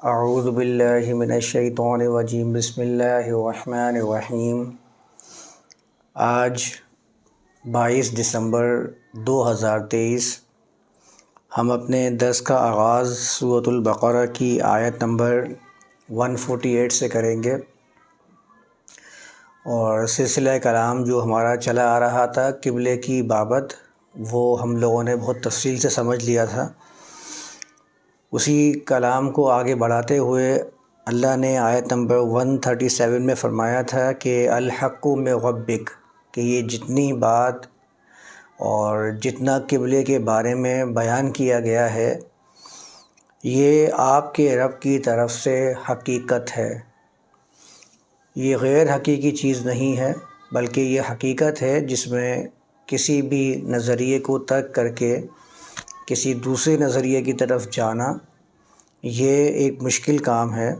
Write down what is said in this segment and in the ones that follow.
اعوذ باللہ من الشیطان الرجیم بسم اللہ الرحمن الرحیم۔ آج 22 دسمبر 2023 ہم اپنے درس کا آغاز سورۃ البقرہ کی آیت نمبر 148 سے کریں گے، اور سلسلہ کلام جو ہمارا چلا آ رہا تھا قبلے کی بابت، وہ ہم لوگوں نے بہت تفصیل سے سمجھ لیا تھا۔ اسی کلام کو آگے بڑھاتے ہوئے اللہ نے آیت نمبر 137 میں فرمایا تھا کہ الحق من ربک، کہ یہ جتنی بات اور جتنا قبلے کے بارے میں بیان کیا گیا ہے، یہ آپ کے رب کی طرف سے حقیقت ہے۔ یہ غیر حقیقی چیز نہیں ہے، بلکہ یہ حقیقت ہے جس میں کسی بھی نظریے کو ترک کر کے کسی دوسرے نظریے کی طرف جانا یہ ایک مشکل کام ہے۔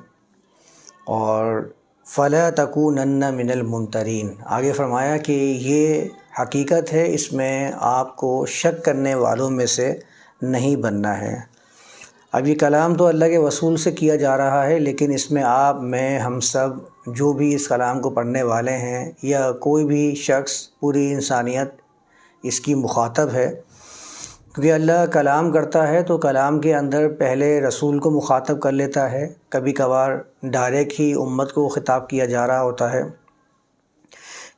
اور فَلَا تَكُونَنَّ مِنَ الْمُمْتَرِينَ، آگے فرمایا کہ یہ حقیقت ہے، اس میں آپ کو شک کرنے والوں میں سے نہیں بننا ہے۔ اب یہ کلام تو اللہ کے رسول سے کیا جا رہا ہے، لیکن اس میں آپ، میں، ہم سب جو بھی اس کلام کو پڑھنے والے ہیں، یا کوئی بھی شخص، پوری انسانیت اس کی مخاطب ہے، کیونکہ اللہ کلام کرتا ہے تو کلام کے اندر پہلے رسول کو مخاطب کر لیتا ہے، کبھی کبھار ڈائریکٹ ہی امت کو خطاب کیا جا رہا ہوتا ہے،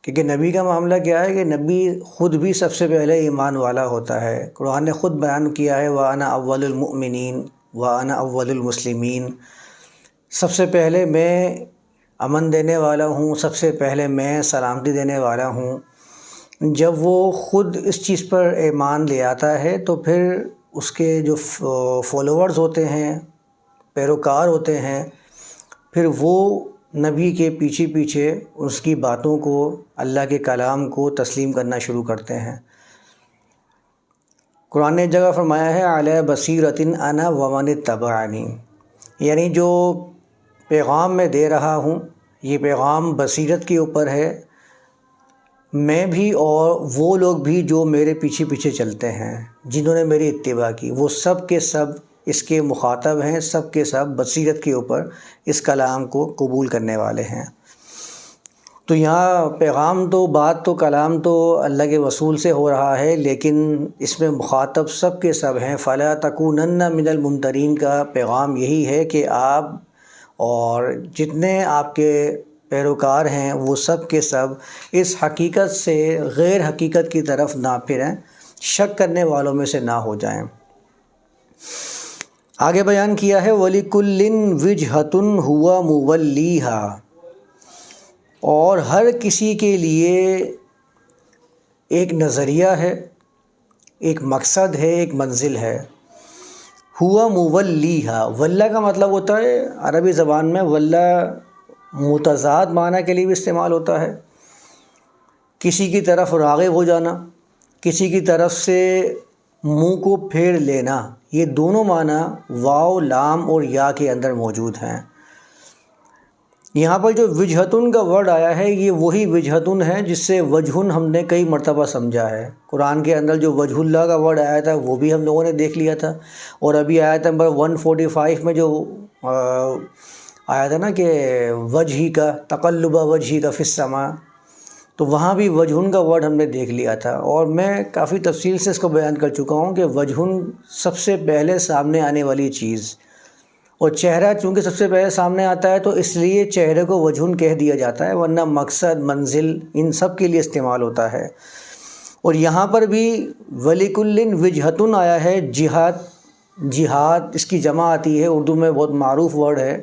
کیونکہ نبی کا معاملہ کیا ہے کہ نبی خود بھی سب سے پہلے ایمان والا ہوتا ہے۔ قرآن نے خود بیان کیا ہے وَأَنَا أَوَّلُ الْمُؤْمِنِينَ وَأَنَا أَوَّلُ الْمُسْلِمِينَ، سب سے پہلے میں امن دینے والا ہوں، سب سے پہلے میں سلامتی دینے والا ہوں۔ جب وہ خود اس چیز پر ایمان لے آتا ہے تو پھر اس کے جو فالوورز ہوتے ہیں، پیروکار ہوتے ہیں، پھر وہ نبی کے پیچھے پیچھے اس کی باتوں کو، اللہ کے کلام کو تسلیم کرنا شروع کرتے ہیں۔ قرآن نے ایک جگہ فرمایا ہے علی بصیرۃ انا ومن اتبعنی، یعنی جو پیغام میں دے رہا ہوں یہ پیغام بصیرت کے اوپر ہے، میں بھی اور وہ لوگ بھی جو میرے پیچھے پیچھے چلتے ہیں، جنہوں نے میری اتباع کی، وہ سب کے سب اس کے مخاطب ہیں، سب کے سب بصیرت کے اوپر اس کلام کو قبول کرنے والے ہیں۔ تو یہاں پیغام تو، بات تو، کلام تو اللہ کے رسول سے ہو رہا ہے، لیکن اس میں مخاطب سب کے سب ہیں۔ فَلَا تَكُونَنَّ مِنَ الْمُمْتَرِينَ کا پیغام یہی ہے کہ آپ اور جتنے آپ کے پیروکار ہیں وہ سب کے سب اس حقیقت سے غیر حقیقت کی طرف نہ پھریں، شک کرنے والوں میں سے نہ ہو جائیں۔ آگے بیان کیا ہے وَلِكُلٍّ وِجْهَةٌ هُوَ مُوَلِّيهَا، اور ہر کسی کے لیے ایک نظریہ ہے، ایک مقصد ہے، ایک منزل ہے۔ ہوا مولّیہا، ولّہ کا مطلب ہوتا ہے عربی زبان میں، ولّہ متضاد معنی کے لیے بھی استعمال ہوتا ہے، کسی کی طرف راغب ہو جانا، کسی کی طرف سے منہ کو پھیر لینا، یہ دونوں معنی واو، لام اور یا کے اندر موجود ہیں۔ یہاں پر جو وجہتن کا ورڈ آیا ہے، یہ وہی وجہتن ہے جس سے وجہن ہم نے کئی مرتبہ سمجھا ہے۔ قرآن کے اندر جو وجہ اللہ کا ورڈ آیا تھا وہ بھی ہم لوگوں نے دیکھ لیا تھا، اور ابھی آیت نمبر 145 میں جو آیا تھا نا کہ وجہی کا تقلب وجہی کا فی السماء، تو وہاں بھی وجہن کا ورڈ ہم نے دیکھ لیا تھا، اور میں کافی تفصیل سے اس کو بیان کر چکا ہوں کہ وجہن سب سے پہلے سامنے آنے والی چیز، اور چہرہ چونکہ سب سے پہلے سامنے آتا ہے تو اس لیے چہرے کو وجہن کہہ دیا جاتا ہے، ورنہ مقصد، منزل ان سب کے لیے استعمال ہوتا ہے۔ اور یہاں پر بھی وَلِكُلٍّ وِجْهَةٌ آیا ہے، جہاد اس کی جمع آتی ہے، اردو میں بہت معروف ورڈ ہے۔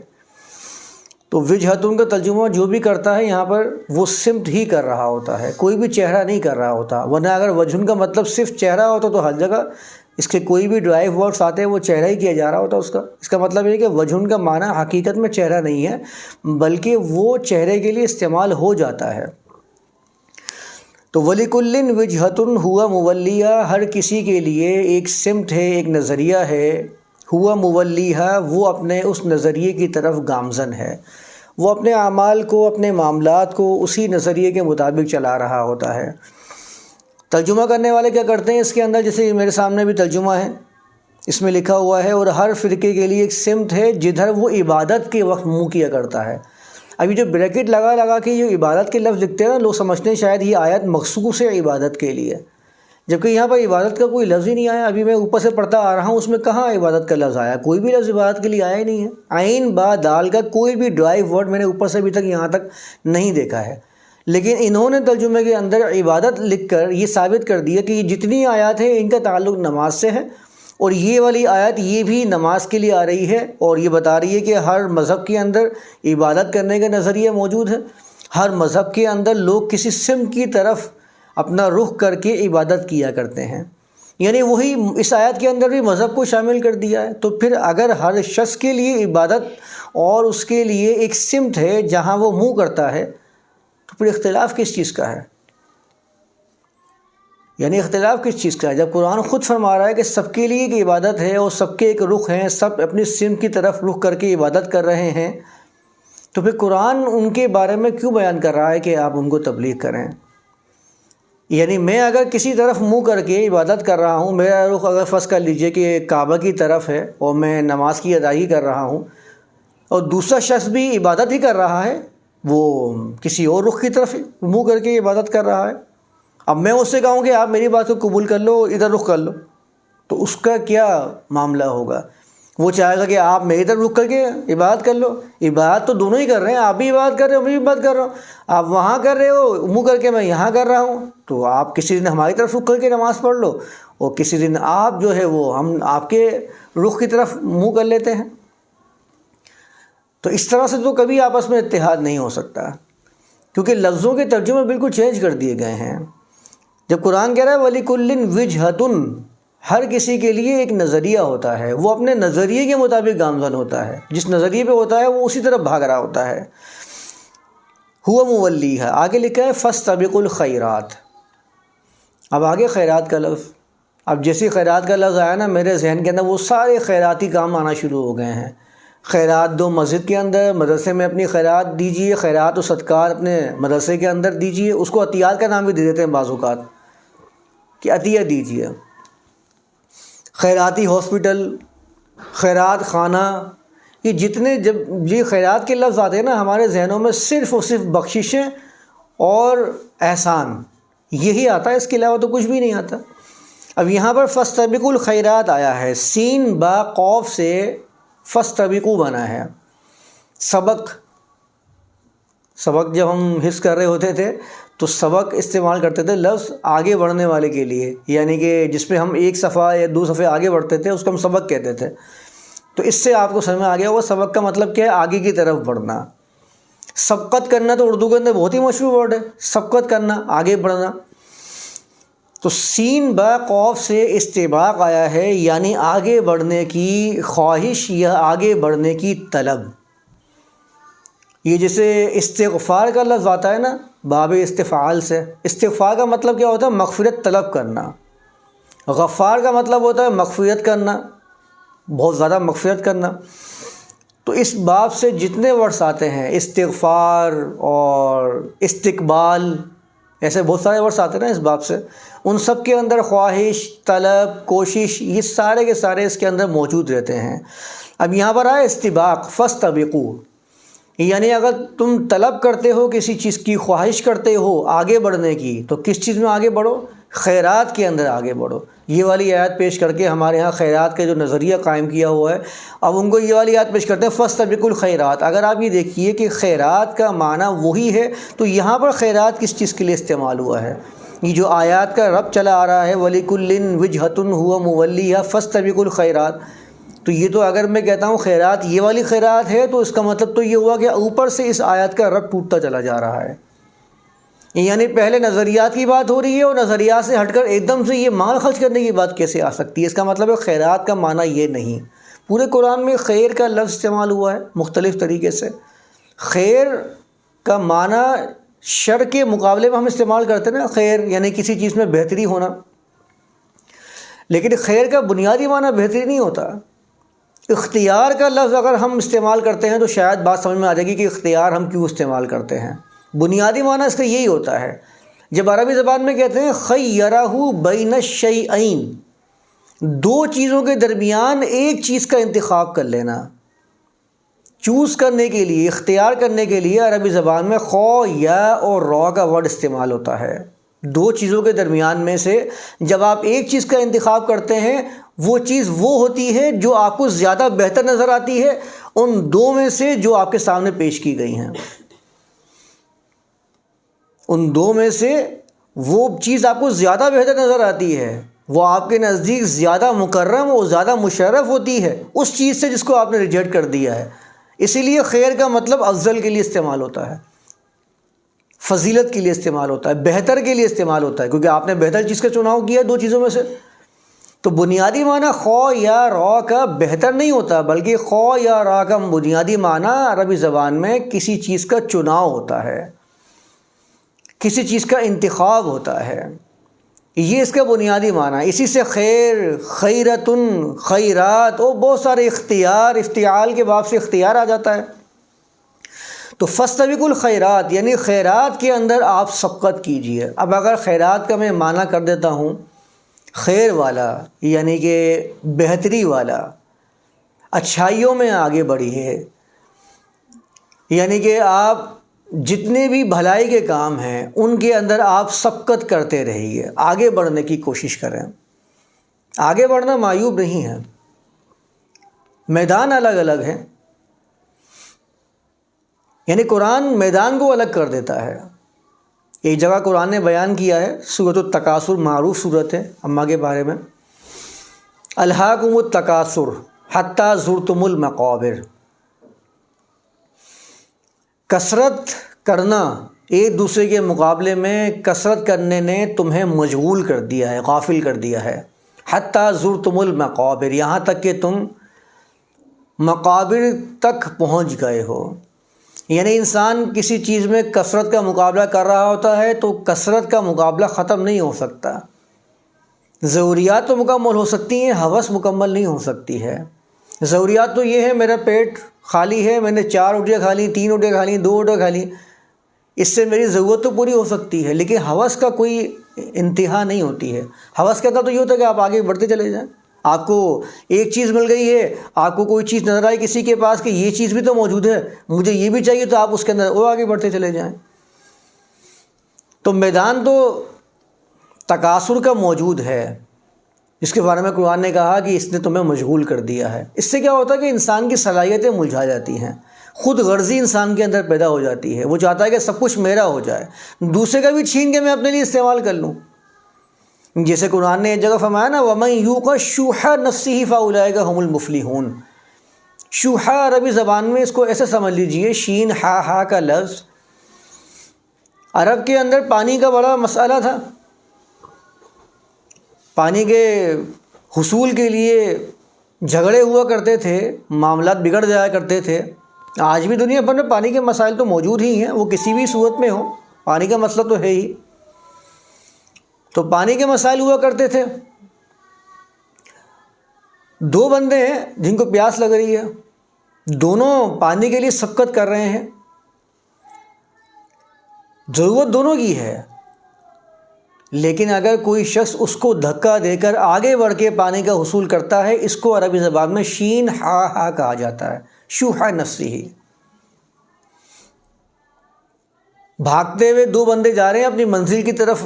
تو وجہتن کا ترجمہ جو بھی کرتا ہے یہاں پر وہ سمت ہی کر رہا ہوتا ہے، کوئی بھی چہرہ نہیں کر رہا ہوتا، ورنہ اگر وجہن کا مطلب صرف چہرہ ہوتا تو ہر جگہ اس کے کوئی بھی ڈرائیو ورڈز آتے ہیں وہ چہرہ ہی کیا جا رہا ہوتا اس کا مطلب یہ کہ وجہن کا معنی حقیقت میں چہرہ نہیں ہے، بلکہ وہ چہرے کے لیے استعمال ہو جاتا ہے۔ تو وَلِكُلٍّ وِجْهَةٌ هُوَ مُوَلِّيهَا، ہر کسی کے لیے ایک سمت ہے، ایک نظریہ ہے، ہوا مُوَلِّيهَا، وہ اپنے اس نظریے کی طرف گامزن ہے، وہ اپنے اعمال کو، اپنے معاملات کو اسی نظریے کے مطابق چلا رہا ہوتا ہے۔ ترجمہ کرنے والے کیا کرتے ہیں اس کے اندر، جیسے میرے سامنے بھی ترجمہ ہے، اس میں لکھا ہوا ہے اور ہر فرقے کے لیے ایک سمت ہے جدھر وہ عبادت کے وقت منہ کیا کرتا ہے۔ ابھی جو بریکٹ لگا کے یہ عبادت کے لفظ لکھتے ہیں نا، لوگ سمجھتے ہیں شاید یہ آیت مخصوص ہے عبادت کے لیے، جبکہ یہاں پر عبادت کا کوئی لفظ ہی نہیں آیا۔ ابھی میں اوپر سے پڑھتا آ رہا ہوں، اس میں کہاں عبادت کا لفظ آیا؟ کوئی بھی لفظ عبادت کے لیے آیا ہی نہیں ہے۔ عین با دال کا کوئی بھی ڈرائیو ورڈ میں نے اوپر سے ابھی تک یہاں تک نہیں دیکھا ہے، لیکن انہوں نے ترجمے کے اندر عبادت لکھ کر یہ ثابت کر دیا کہ یہ جتنی آیات ہیں ان کا تعلق نماز سے ہے، اور یہ والی آیت یہ بھی نماز کے لیے آ رہی ہے، اور یہ بتا رہی ہے کہ ہر مذہب کے اندر عبادت کرنے کا نظریہ موجود ہے۔ ہر مذہب کے اندر لوگ کسی سمت کی طرف اپنا رخ کر کے عبادت کیا کرتے ہیں، یعنی وہی اس آیت کے اندر بھی مذہب کو شامل کر دیا ہے۔ تو پھر اگر ہر شخص کے لیے عبادت اور اس کے لیے ایک سمت ہے جہاں وہ منہ کرتا ہے، تو پھر اختلاف کس چیز کا ہے؟ یعنی اختلاف کس چیز کا ہے جب قرآن خود فرما رہا ہے کہ سب کے لیے ایک عبادت ہے اور سب کے ایک رخ ہیں، سب اپنی سمت کی طرف رخ کر کے عبادت کر رہے ہیں، تو پھر قرآن ان کے بارے میں کیوں بیان کر رہا ہے کہ آپ ان کو تبلیغ کریں؟ یعنی میں اگر کسی طرف منہ کر کے عبادت کر رہا ہوں، میرا رخ اگر فرض کر لیجئے کہ کعبہ کی طرف ہے اور میں نماز کی ادائیگی کر رہا ہوں، اور دوسرا شخص بھی عبادت ہی کر رہا ہے، وہ کسی اور رخ کی طرف منہ کر کے عبادت کر رہا ہے، اب میں اس سے کہوں کہ آپ میری بات کو قبول کر لو، ادھر رخ کر لو، تو اس کا کیا معاملہ ہوگا؟ وہ چاہے گا کہ آپ میری طرف رخ کر کے عبادت کر لو۔ عبادت تو دونوں ہی کر رہے ہیں، آپ بھی عبادت کر رہے ہو، میں بھی عبادت کر رہا ہوں، آپ وہاں کر رہے ہو منہ کر کے، میں یہاں کر رہا ہوں، تو آپ کسی دن ہماری طرف رخ کر کے نماز پڑھ لو، اور کسی دن آپ جو ہے وہ ہم آپ کے رخ کی طرف منہ کر لیتے ہیں۔ تو اس طرح سے تو کبھی آپس میں اتحاد نہیں ہو سکتا، کیونکہ لفظوں کے ترجمے بالکل چینج کر دیے گئے ہیں۔ جب قرآن کہہ رہا ہے وَلِكُلٍّ وِجْهَةٌ، ہر کسی کے لیے ایک نظریہ ہوتا ہے، وہ اپنے نظریے کے مطابق گامزن ہوتا ہے، جس نظریے پہ ہوتا ہے وہ اسی طرف بھاگ رہا ہوتا ہے۔ هُوَ مُوَلِّيهَا، آگے لکھا ہے فَاسْتَبِقُوا الْخَيْرَاتِ، اب آگے خیرات کا لفظ، اب جیسے خیرات کا لفظ آیا نا میرے ذہن کے اندر وہ سارے خیراتی کام آنا شروع ہو گئے ہیں۔ خیرات دو مسجد کے اندر، مدرسے میں اپنی خیرات دیجیے، خیرات و صدقات اپنے مدرسے کے اندر دیجیے، اس کو عطیات کا نام بھی دے دیتے ہیں بعض اوقات کہ عطیہ دیجیے۔ خیراتی ہاسپٹل، خیرات خانہ، یہ جتنے جب یہ خیرات کے لفظ آتے ہیں نا ہمارے ذہنوں میں صرف اور صرف بخششیں اور احسان یہی آتا ہے، اس کے علاوہ تو کچھ بھی نہیں آتا۔ اب یہاں پر فاستبقوا الخیرات آیا ہے، سین با قوف سے فاستبقوا بنا ہے۔ سبق جب ہم حفظ کر رہے ہوتے تھے تو سبق استعمال کرتے تھے لفظ آگے بڑھنے والے کے لیے، یعنی کہ جس پہ ہم ایک صفحہ یا دو صفحے آگے بڑھتے تھے اس کو ہم سبق کہتے تھے۔ تو اس سے آپ کو سمجھ میں آ گیا ہوگا سبق کا مطلب کیا ہے، آگے کی طرف بڑھنا۔ سبقت کرنا تو اردو کے اندر بہت ہی مشہور ورڈ ہے، سبقت کرنا، آگے بڑھنا۔ تو سین با قوف سے استباق آیا ہے، یعنی آگے بڑھنے کی خواہش یا آگے بڑھنے کی طلب۔ یہ جیسے استغفار کا لفظ آتا ہے نا باب استفعال سے، استغفار کا مطلب کیا ہوتا ہے؟ مغفرت طلب کرنا۔ غفار کا مطلب ہوتا ہے مغفرت کرنا، بہت زیادہ مغفرت کرنا۔ تو اس باب سے جتنے ورڈز آتے ہیں، استغفار اور استقبال، ایسے بہت سارے ورڈز آتے ہیں نا اس باب سے، ان سب کے اندر خواہش، طلب، کوشش، یہ سارے کے سارے اس کے اندر موجود رہتے ہیں۔ اب یہاں پر آئے استباق، فاستبقوا، یعنی اگر تم طلب کرتے ہو کسی چیز کی، خواہش کرتے ہو آگے بڑھنے کی، تو کس چیز میں آگے بڑھو؟ خیرات کے اندر آگے بڑھو۔ یہ والی آیت پیش کر کے ہمارے ہاں خیرات کا جو نظریہ قائم کیا ہوا ہے، اب ان کو یہ والی آیت پیش کرتے ہیں فاستبقوا الخیرات۔ اگر آپ یہ دیکھیے کہ خیرات کا معنی وہی ہے، تو یہاں پر خیرات کس چیز کے لیے استعمال ہوا ہے؟ یہ جو آیات کا رب چلا آ رہا ہے وَلِكُلٍّ وِجْهَةٌ هُوَ مُوَلِّيهَا فَاسْتَبِقُوا الْخَيْرَاتِ، تو یہ تو اگر میں کہتا ہوں خیرات یہ والی خیرات ہے، تو اس کا مطلب تو یہ ہوا کہ اوپر سے اس آیت کا رب ٹوٹتا چلا جا رہا ہے، یعنی پہلے نظریات کی بات ہو رہی ہے اور نظریات سے ہٹ کر ایک دم سے یہ مال خرچ کرنے کی بات کیسے آ سکتی ہے؟ اس کا مطلب ہے خیرات کا معنی یہ نہیں۔ پورے قرآن میں خیر کا لفظ استعمال ہوا ہے مختلف طریقے سے۔ خیر کا معنی شر کے مقابلے میں ہم استعمال کرتے ہیں نا، خیر یعنی کسی چیز میں بہتری ہونا، لیکن خیر کا بنیادی معنی بہتری نہیں ہوتا۔ اختیار کا لفظ اگر ہم استعمال کرتے ہیں تو شاید بات سمجھ میں آ جائے گی کہ اختیار ہم کیوں استعمال کرتے ہیں۔ بنیادی معنی اس کا یہی ہوتا ہے۔ جب عربی زبان میں کہتے ہیں خیرہ بین الشیئین، دو چیزوں کے درمیان ایک چیز کا انتخاب کر لینا، چوز کرنے کے لیے، اختیار کرنے کے لیے عربی زبان میں خو، یا اور را کا ورڈ استعمال ہوتا ہے۔ دو چیزوں کے درمیان میں سے جب آپ ایک چیز کا انتخاب کرتے ہیں، وہ چیز وہ ہوتی ہے جو آپ کو زیادہ بہتر نظر آتی ہے ان دو میں سے جو آپ کے سامنے پیش کی گئی ہیں۔ ان دو میں سے وہ چیز آپ کو زیادہ بہتر نظر آتی ہے، وہ آپ کے نزدیک زیادہ مکرم اور زیادہ مشرف ہوتی ہے اس چیز سے جس کو آپ نے ریجیکٹ کر دیا ہے۔ اسی لیے خیر کا مطلب افضل کے لیے استعمال ہوتا ہے، فضیلت کے لیے استعمال ہوتا ہے، بہتر کے لیے استعمال ہوتا ہے، کیونکہ آپ نے بہتر چیز کا چناؤ کیا دو چیزوں میں سے۔ تو بنیادی معنی خو یا را کا بہتر نہیں ہوتا، بلکہ خو یا را کا بنیادی معنی عربی زبان میں کسی چیز کا چناؤ ہوتا ہے، کسی چیز کا انتخاب ہوتا ہے، یہ اس کا بنیادی معنی ہے۔ اسی سے خیر، خیرتن، خیرات اور بہت سارے اختیار، افتعال کے باب سے اختیار آ جاتا ہے۔ تو فاستبقوا الخیرات یعنی خیرات کے اندر آپ سبقت کیجئے۔ اب اگر خیرات کا میں معنی کر دیتا ہوں خیر والا، یعنی کہ بہتری والا، اچھائیوں میں آگے بڑھیے، یعنی کہ آپ جتنے بھی بھلائی کے کام ہیں ان کے اندر آپ سبقت کرتے رہیے، آگے بڑھنے کی کوشش کریں۔ آگے بڑھنا معیوب نہیں ہے، میدان الگ الگ ہیں، یعنی قرآن میدان کو الگ کر دیتا ہے۔ ایک جگہ قرآن نے بیان کیا ہے، سورۃ التکاثر معروف سورت ہے اماں کے بارے میں، الہاکم التکاثر حتی زرتم المقابر، کثرت کرنا ایک دوسرے کے مقابلے میں، کثرت کرنے نے تمہیں مشغول کر دیا ہے، غافل کر دیا ہے۔ حتی زرتم المقابر، یہاں تک کہ تم مقابر تک پہنچ گئے ہو۔ یعنی انسان کسی چیز میں کثرت کا مقابلہ کر رہا ہوتا ہے تو کثرت کا مقابلہ ختم نہیں ہو سکتا۔ ضروریات تو مکمل ہو سکتی ہیں، ہوس مکمل نہیں ہو سکتی ہے۔ ضروریات تو یہ ہے میرا پیٹ خالی ہے، میں نے 4 روٹیاں کھا لیں، 3 روٹیاں کھا لیں، 2 روٹیاں کھا لیں، اس سے میری ضرورت تو پوری ہو سکتی ہے، لیکن ہوس کا کوئی انتہا نہیں ہوتی ہے۔ ہوس کا تو یہ ہوتا ہے کہ آپ آگے بڑھتے چلے جائیں۔ آپ کو ایک چیز مل گئی ہے، آپ کو کوئی چیز نظر آئی کسی کے پاس کہ یہ چیز بھی تو موجود ہے، مجھے یہ بھی چاہیے، تو آپ اس کے اندر وہ آگے بڑھتے چلے جائیں۔ تو میدان تو تکاثر کا موجود ہے، جس کے بارے میں قرآن نے کہا کہ اس نے تمہیں مشغول کر دیا ہے۔ اس سے کیا ہوتا ہے کہ انسان کی صلاحیتیں مرجھا جاتی ہیں، خود غرضی انسان کے اندر پیدا ہو جاتی ہے، وہ چاہتا ہے کہ سب کچھ میرا ہو جائے، دوسرے کا بھی چھین کے میں اپنے لیے استعمال کر لوں۔ جیسے قرآن نے ایک جگہ فرمایا نا، وَمَن يُوقَ شُحَّ نَفْسِهِ فَأُولَٰئِكَ هُمُ الْمُفْلِحُونَ۔ شُحَّ عربی زبان میں اس کو ایسے سمجھ لیجئے، شین ہا کا لفظ عرب کے اندر پانی کا بڑا مسئلہ تھا، پانی کے حصول کے لیے جھگڑے ہوا کرتے تھے، معاملات بگڑ جایا کرتے تھے۔ آج بھی دنیا بھر میں پانی کے مسائل تو موجود ہی ہیں، وہ کسی بھی صورت میں ہو، پانی کا مسئلہ تو ہے ہی۔ تو پانی کے مسائل ہوا کرتے تھے، 2 بندے ہیں جن کو پیاس لگ رہی ہے، دونوں پانی کے لیے سبقت کر رہے ہیں، ضرورت دونوں کی ہے، لیکن اگر کوئی شخص اس کو دھکا دے کر آگے بڑھ کے پانی کا حصول کرتا ہے، اس کو عربی زبان میں شین ہا کہا جاتا ہے، شوح نفسہ۔ بھاگتے ہوئے 2 بندے جا رہے ہیں اپنی منزل کی طرف،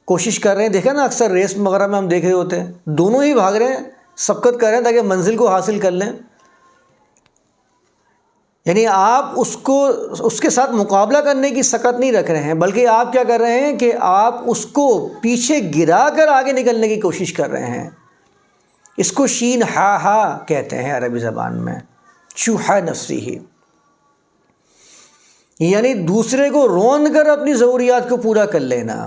کوشش کر رہے ہیں، دیکھا نا اکثر ریس وغیرہ میں ہم دیکھ رہے ہوتے ہیں، دونوں ہی بھاگ رہے ہیں، سبقت کر رہے ہیں تاکہ منزل کو حاصل کر لیں۔ یعنی آپ اس کے ساتھ مقابلہ کرنے کی سکت نہیں رکھ رہے ہیں، بلکہ آپ کیا کر رہے ہیں کہ آپ اس کو پیچھے گرا کر آگے نکلنے کی کوشش کر رہے ہیں۔ اس کو شین ہا کہتے ہیں عربی زبان میں، شوح نفسہ، یعنی دوسرے کو روند کر اپنی ضروریات کو پورا کر لینا۔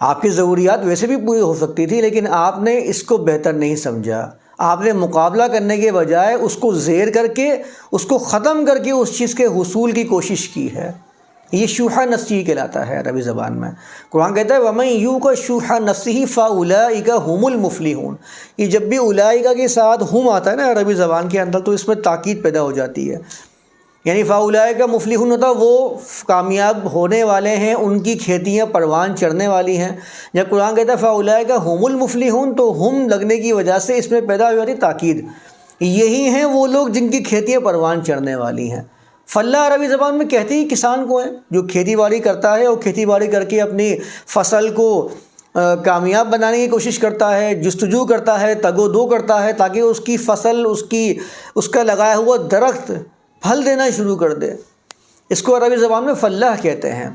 آپ کی ضروریات ویسے بھی پوری ہو سکتی تھی، لیکن آپ نے اس کو بہتر نہیں سمجھا، آپ نے مقابلہ کرنے کے بجائے اس کو زیر کر کے، اس کو ختم کر کے اس چیز کے حصول کی کوشش کی ہے۔ یہ شوح نفسہ کہلاتا ہے عربی زبان میں۔ قرآن کہتا ہے وَمَن يُوقَ شُحَّ نَفْسِهِ فَأُولَٰئِكَ هُمُ الْمُفْلِحُونَ۔ یہ جب بھی اولئک کے ساتھ ہم آتا ہے نا عربی زبان کے اندر، تو اس میں تاکید پیدا ہو جاتی ہے، یعنی فاولئک مفلحون ہوتا وہ کامیاب ہونے والے ہیں، ان کی کھیتیاں پروان چڑھنے والی ہیں۔ جب قرآن کہتا ہے فاولئک هم المفلحون تو ہم لگنے کی وجہ سے اس میں پیدا ہوئی تاکید، یہی ہیں وہ لوگ جن کی کھیتیاں پروان چڑھنے والی ہیں۔ فلاح عربی زبان میں کہتے ہی کسان کو ہیں، جو کھیتی باڑی کرتا ہے اور کھیتی باڑی کر کے اپنی فصل کو کامیاب بنانے کی کوشش کرتا ہے، جستجو کرتا ہے، تگ و دو کرتا ہے تاکہ اس کی فصل، اس کا لگایا ہوا درخت پھل دینا شروع کر دے، اس کو عربی زبان میں فلاح کہتے ہیں۔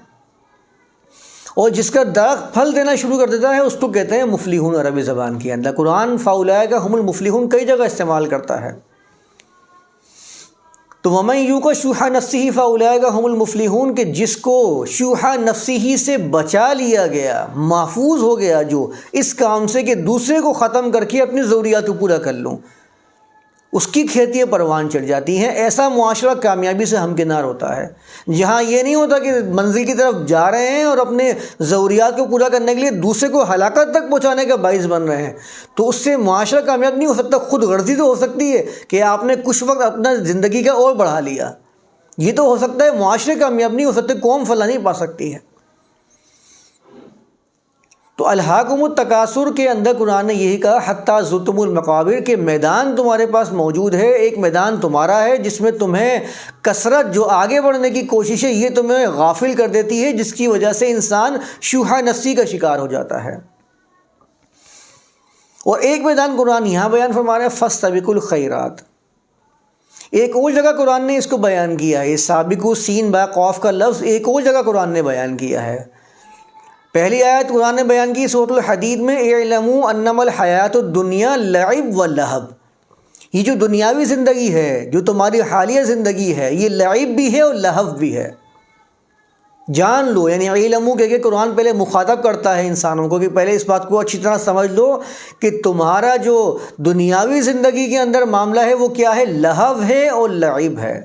اور جس کا درخت پھل دینا شروع کر دیتا ہے اس کو کہتے ہیں مفلحون عربی زبان کے اندر۔ قرآن فاولئک هم المفلحون کئی جگہ استعمال کرتا ہے۔ تو وَمَن یُوقَ شُحَّ نَفْسِهِ فَأُولَٰئِکَ هُمُ الْمُفْلِحُونَ کہ جس کو شُحَّ نَفْسِهِ سے بچا لیا گیا، محفوظ ہو گیا جو اس کام سے کہ دوسرے کو ختم کر کے اپنی ضروریات کو پورا کر لوں، اس کی کھیتیاں پروان چڑھ جاتی ہیں۔ ایسا معاشرہ کامیابی سے ہمکنار ہوتا ہے، جہاں یہ نہیں ہوتا کہ منزل کی طرف جا رہے ہیں اور اپنے ضروریات کو پورا کرنے کے لیے دوسرے کو ہلاکت تک پہنچانے کا باعث بن رہے ہیں۔ تو اس سے معاشرہ کامیاب نہیں ہو سکتا۔ خود غرضی تو ہو سکتی ہے کہ آپ نے کچھ وقت اپنا زندگی کا اور بڑھا لیا، یہ تو ہو سکتا ہے، معاشرے کامیاب نہیں ہو سکتے، قوم فلاح نہیں پا سکتی ہے۔ تو الہاکم التکاثر کے اندر قرآن نے یہی کہا حتیٰ زرتم المقابر، کہ میدان تمہارے پاس موجود ہے، ایک میدان تمہارا ہے جس میں تمہیں کثرت جو آگے بڑھنے کی کوشش ہے یہ تمہیں غافل کر دیتی ہے، جس کی وجہ سے انسان شوہہ نفسی کا شکار ہو جاتا ہے۔ اور ایک میدان قرآن یہاں بیان فرما رہا ہے فاستبقوا الخیرات۔ ایک اور جگہ قرآن نے اس کو بیان کیا ہے، یہ سابقو سین با قاف کا لفظ ایک اور جگہ قرآن نے بیان کیا ہے۔ پہلی آیت قرآن نے بیان کی سورۃ الحدید میں اعلموا انما الحیات الدنیا لعب و لہب، یہ جو دنیاوی زندگی ہے، جو تمہاری حالیہ زندگی ہے، یہ لعب بھی ہے اور لہو بھی ہے۔ جان لو، یعنی علمو کہ قرآن پہلے مخاطب کرتا ہے انسانوں کو کہ پہلے اس بات کو اچھی طرح سمجھ لو کہ تمہارا جو دنیاوی زندگی کے اندر معاملہ ہے وہ کیا ہے، لہو ہے اور لعب ہے۔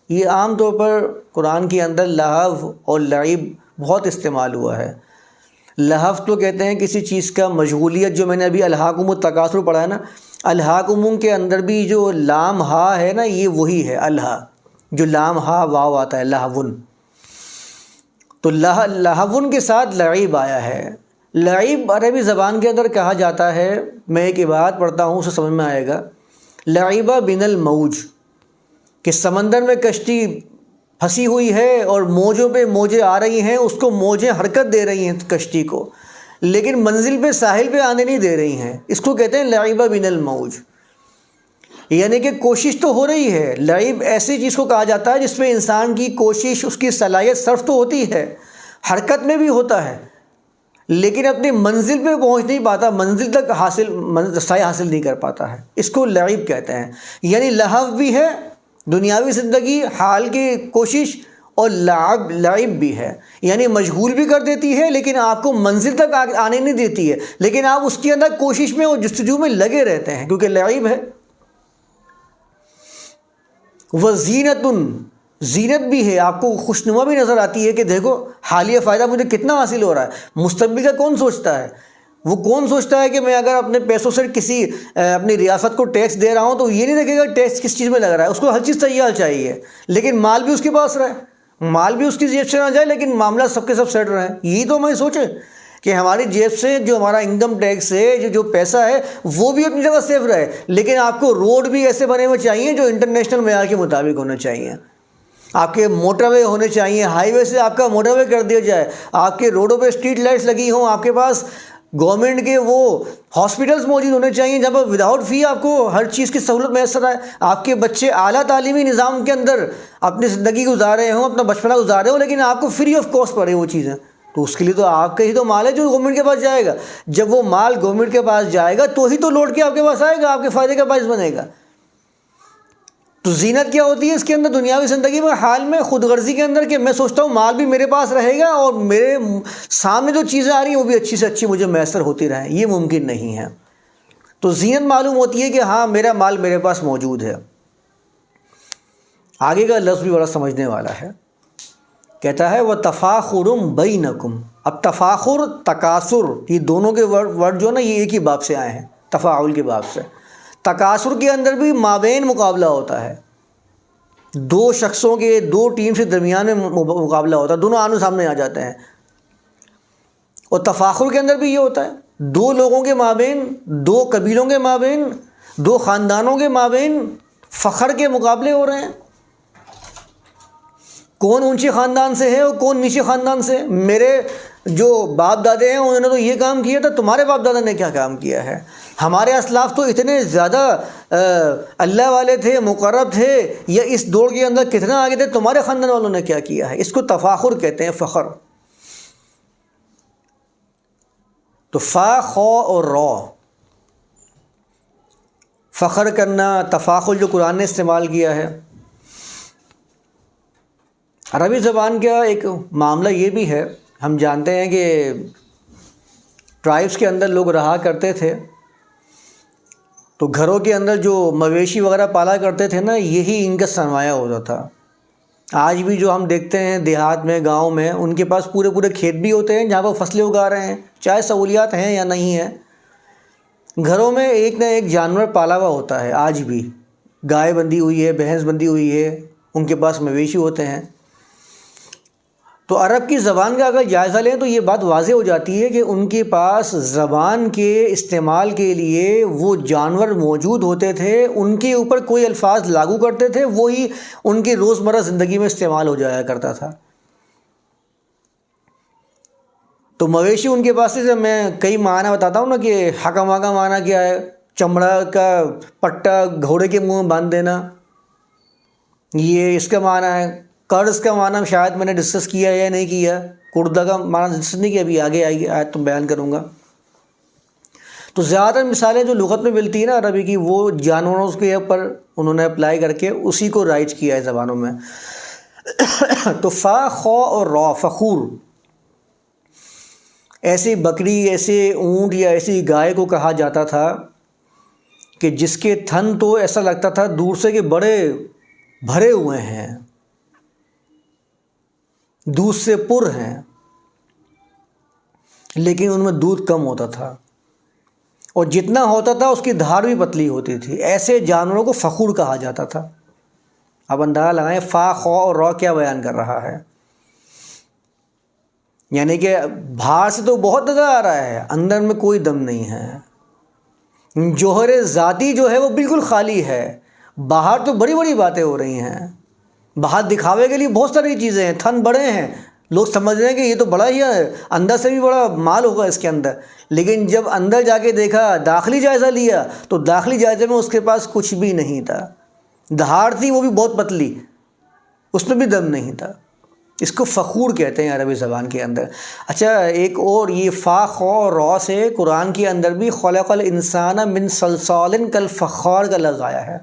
یہ عام طور پر قرآن کے اندر لہو اور لعب بہت استعمال ہوا ہے۔ لہو تو کہتے ہیں کسی چیز کا مشغولیت، جو میں نے ابھی الہاکم التکاثر پڑھا ہے نا، الہاکم کے اندر بھی جو لام ہا ہے نا، یہ وہی ہے الہا، جو لام ہا واو آتا ہے لہون، تو لہون کے ساتھ لعب آیا ہے۔ لعب عربی زبان کے اندر کہا جاتا ہے، میں ایک عبارت پڑھتا ہوں اسے سمجھ میں آئے گا، لعب بن الموج، کہ سمندر میں کشتی پھنسی ہوئی ہے اور موجوں پہ موجیں آ رہی ہیں، اس کو موجیں حرکت دے رہی ہیں کشتی کو، لیکن منزل پہ ساحل پہ آنے نہیں دے رہی ہیں، اس کو کہتے ہیں لعب بن الموج، یعنی کہ کوشش تو ہو رہی ہے۔ لعب ایسی چیز کو کہا جاتا ہے جس پہ انسان کی کوشش، اس کی صلاحیت صرف تو ہوتی ہے، حرکت میں بھی ہوتا ہے، لیکن اپنی منزل پہ پہنچ نہیں پاتا، منزل تک رسائی حاصل نہیں کر پاتا ہے، اس کو لعب کہتے ہیں۔ یعنی لہو بھی ہے دنیاوی زندگی، حال کی کوشش، اور لعب بھی ہے، یعنی مشغول بھی کر دیتی ہے لیکن آپ کو منزل تک آنے نہیں دیتی ہے، لیکن آپ اس کے اندر کوشش میں اور جستجو میں لگے رہتے ہیں کیونکہ لعب ہے۔ وزینت، زینت بھی ہے، آپ کو خوشنما بھی نظر آتی ہے کہ دیکھو حالیہ فائدہ مجھے کتنا حاصل ہو رہا ہے۔ مستقبل کا کون سوچتا ہے؟ وہ کون سوچتا ہے کہ میں اگر اپنے پیسوں سے کسی اپنی ریاست کو ٹیکس دے رہا ہوں تو یہ نہیں دیکھے گا ٹیکس کس چیز میں لگ رہا ہے، اس کو ہر چیز تیار چاہیے، لیکن مال بھی اس کے پاس رہے، مال بھی اس کی جیب سے نہ جائے لیکن معاملہ سب کے سب سیٹ رہے۔ یہی تو ہمیں سوچیں کہ ہماری جیب سے جو ہمارا انکم ٹیکس ہے، جو پیسہ ہے وہ بھی اپنی جگہ سیف رہے، لیکن آپ کو روڈ بھی ایسے بنے ہوئے چاہیے جو انٹرنیشنل معیار کے مطابق ہونے چاہیے، آپ کے موٹر وے ہونے چاہیے، ہائی وے سے آپ کا موٹر وے کر دیا جائے، آپ کے روڈوں پہ اسٹریٹ لائٹس لگی ہوں، آپ کے پاس گورنمنٹ کے وہ ہاسپٹلس موجود ہونے چاہیے جہاں پر وداؤٹ فی آپ کو ہر چیز کی سہولت میسر آئے، آپ کے بچے اعلیٰ تعلیمی نظام کے اندر اپنی زندگی گزارے ہوں، اپنا بچپنا گزارے ہوں، لیکن آپ کو فری آف کاسٹ پڑے وہ چیزیں، تو اس کے لیے تو آپ کا ہی تو مال ہے جو گورنمنٹ کے پاس جائے گا۔ جب وہ مال گورنمنٹ کے پاس جائے گا تو ہی تو لوٹ کے آپ کے پاس آئے گا، آپ کے فائدے کا باعث بنے گا۔ تو زینت کیا ہوتی ہے اس کے اندر دنیاوی زندگی میں؟ حال میں خود غرضی کے اندر کہ میں سوچتا ہوں مال بھی میرے پاس رہے گا اور میرے سامنے جو چیزیں آ رہی ہیں وہ بھی اچھی سے اچھی مجھے میسر ہوتی رہیں، یہ ممکن نہیں ہے۔ تو زینت معلوم ہوتی ہے کہ ہاں میرا مال میرے پاس موجود ہے۔ آگے کا لفظ بھی بڑا سمجھنے والا ہے، کہتا ہے وَتَفَاخُرٌ بَيْنَكُمْ۔ اب تفاخر، تکاثر، یہ دونوں کے ورڈ جو ہے نا یہ ایک ہی باب سے آئے ہیں، تفاعل کے باب سے۔ تکاثر کے اندر بھی مابین مقابلہ ہوتا ہے، دو شخصوں کے، دو ٹیم سے درمیان میں مقابلہ ہوتا ہے، دونوں آمنے سامنے آ جاتے ہیں. اور تفاخر کے اندر بھی یہ ہوتا ہے، دو لوگوں کے مابین، دو قبیلوں کے مابین، دو خاندانوں کے مابین فخر کے مقابلے ہو رہے ہیں. کون اونچے خاندان سے ہے اور کون نیچے خاندان سے. میرے جو باپ دادے ہیں انہوں نے تو یہ کام کیا تھا، تمہارے باپ دادا نے کیا کام کیا ہے. ہمارے اسلاف تو اتنے زیادہ اللہ والے تھے، مقرب تھے، یا اس دور کے اندر کتنا آگے تھے، تمہارے خاندان والوں نے کیا کیا ہے. اس کو تفاخر کہتے ہیں، فخر. تو فا، خو اور را، فخر کرنا، تفاخر جو قرآن نے استعمال کیا ہے. عربی زبان کا ایک معاملہ یہ بھی ہے، ہم جانتے ہیں کہ ٹرائبس کے اندر لوگ رہا کرتے تھے، تو گھروں کے اندر جو مویشی وغیرہ پالا کرتے تھے نا، یہی ان کا سرمایہ ہوتا تھا. آج بھی جو ہم دیکھتے ہیں دیہات میں، گاؤں میں، ان کے پاس پورے پورے کھیت بھی ہوتے ہیں جہاں وہ فصلیں اگا رہے ہیں، چاہے سہولیات ہیں یا نہیں ہیں. گھروں میں ایک نہ ایک جانور پالا ہوا ہوتا ہے. آج بھی گائے بندھی ہوئی ہے، بھینس بندھی ہوئی ہے، ان کے پاس مویشی ہوتے ہیں. تو عرب کی زبان کا اگر جائزہ لیں تو یہ بات واضح ہو جاتی ہے کہ ان کے پاس زبان کے استعمال کے لیے وہ جانور موجود ہوتے تھے، ان کے اوپر کوئی الفاظ لاگو کرتے تھے، وہی ان کی روزمرہ زندگی میں استعمال ہو جایا کرتا تھا. تو مویشی ان کے پاس سے، میں کئی معنی بتاتا ہوں نا کہ حکمہ کا معنی کیا ہے. چمڑا کا پٹا گھوڑے کے منہ میں باندھ دینا، یہ اس کا معنی ہے. قرض کا معنی شاید میں نے ڈسکس کیا یا نہیں کیا، کردہ کا معنی ڈسکس نہیں کیا، ابھی آگے آئی آیت تم بیان کروں گا. تو زیادہ مثالیں جو لغت میں ملتی ہیں نا عربی کی، وہ جانوروں کے اوپر انہوں نے اپلائی کر کے اسی کو رائج کیا ہے زبانوں میں. تو فا، خو اور را، فخور، ایسی بکری، ایسے اونٹ یا ایسی گائے کو کہا جاتا تھا کہ جس کے تھن تو ایسا لگتا تھا دور سے کہ بڑے بھرے ہوئے ہیں، دودھ سے پر ہیں، لیکن ان میں دودھ کم ہوتا تھا، اور جتنا ہوتا تھا اس کی دھار بھی پتلی ہوتی تھی. ایسے جانوروں کو فخور کہا جاتا تھا. اب اندازہ لگائیں فا، خو اور را کیا بیان کر رہا ہے. یعنی کہ باہر سے تو بہت نظر آ رہا ہے، اندر میں کوئی دم نہیں ہے. جوہر ذاتی جو ہے وہ بالکل خالی ہے. باہر تو بڑی بڑی باتیں ہو رہی ہیں، باہر دکھاوے کے لیے بہت ساری چیزیں ہیں، تھن بڑے ہیں، لوگ سمجھ رہے ہیں کہ یہ تو بڑا ہی ہے، اندر سے بھی بڑا مال ہوگا اس کے اندر. لیکن جب اندر جا کے دیکھا، داخلی جائزہ لیا، تو داخلی جائزے میں اس کے پاس کچھ بھی نہیں تھا. دھار تھی وہ بھی بہت پتلی، اس میں بھی دم نہیں تھا. اس کو فخور کہتے ہیں عربی زبان کے اندر. اچھا، ایک اور یہ فا، خو اور را سے قرآن کے اندر بھی خلق الانسان من صلصال کالفخار کا لفظ آیا ہے.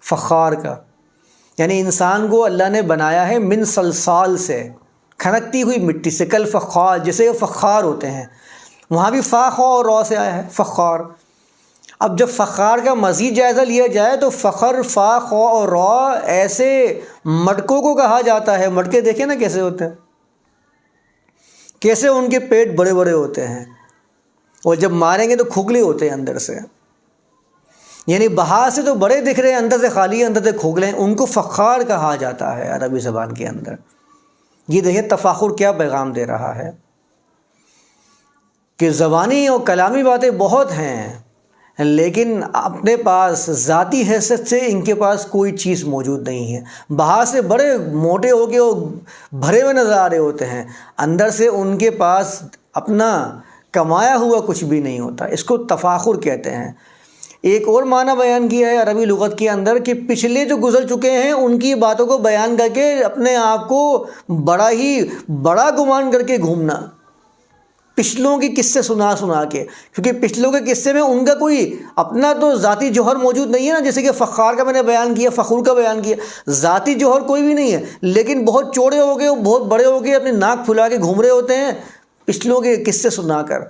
فخار کا یعنی انسان کو اللہ نے بنایا ہے من صلصال سے، کھنکتی ہوئی مٹی سے، کالفخار جیسے فخار ہوتے ہیں. وہاں بھی فا، خو اور را سے آیا ہے فخار. اب جب فخار کا مزید جائزہ لیا جائے تو فخر، فا، خو اور را ایسے مٹکوں کو کہا جاتا ہے. مٹکے دیکھیں نا کیسے ہوتے ہیں، کیسے ان کے پیٹ بڑے بڑے ہوتے ہیں، اور جب ماریں گے تو کھوکھلے ہوتے ہیں اندر سے. یعنی باہر سے تو بڑے دکھ رہے ہیں، اندر سے خالی، اندر سے کھوکھلے ہیں. ان کو فخار کہا جاتا ہے عربی زبان کے اندر. یہ دیکھیں تفاخر کیا پیغام دے رہا ہے کہ زبانی اور کلامی باتیں بہت ہیں، لیکن اپنے پاس ذاتی حیثیت سے ان کے پاس کوئی چیز موجود نہیں ہے. باہر سے بڑے موٹے ہو کے وہ بھرے ہوئے نظر آ رہے ہوتے ہیں، اندر سے ان کے پاس اپنا کمایا ہوا کچھ بھی نہیں ہوتا. اس کو تفاخر کہتے ہیں. ایک اور معنی بیان کیا ہے عربی لغت کے اندر کہ پچھلے جو گزر چکے ہیں ان کی باتوں کو بیان کر کے اپنے آپ کو بڑا ہی بڑا گمان کر کے گھومنا، پچھلوں کی قصے سنا سنا کے. کیونکہ پچھلوں کے قصے میں ان کا کوئی اپنا تو ذاتی جوہر موجود نہیں ہے نا. جیسے کہ فخار کا میں نے بیان کیا، فخور کا بیان کیا، ذاتی جوہر کوئی بھی نہیں ہے، لیکن بہت چوڑے ہو گئے، بہت بڑے ہو گئے، اپنے ناک پھلا کے گھوم رہے ہوتے ہیں پچھلوں کے قصے سنا کر،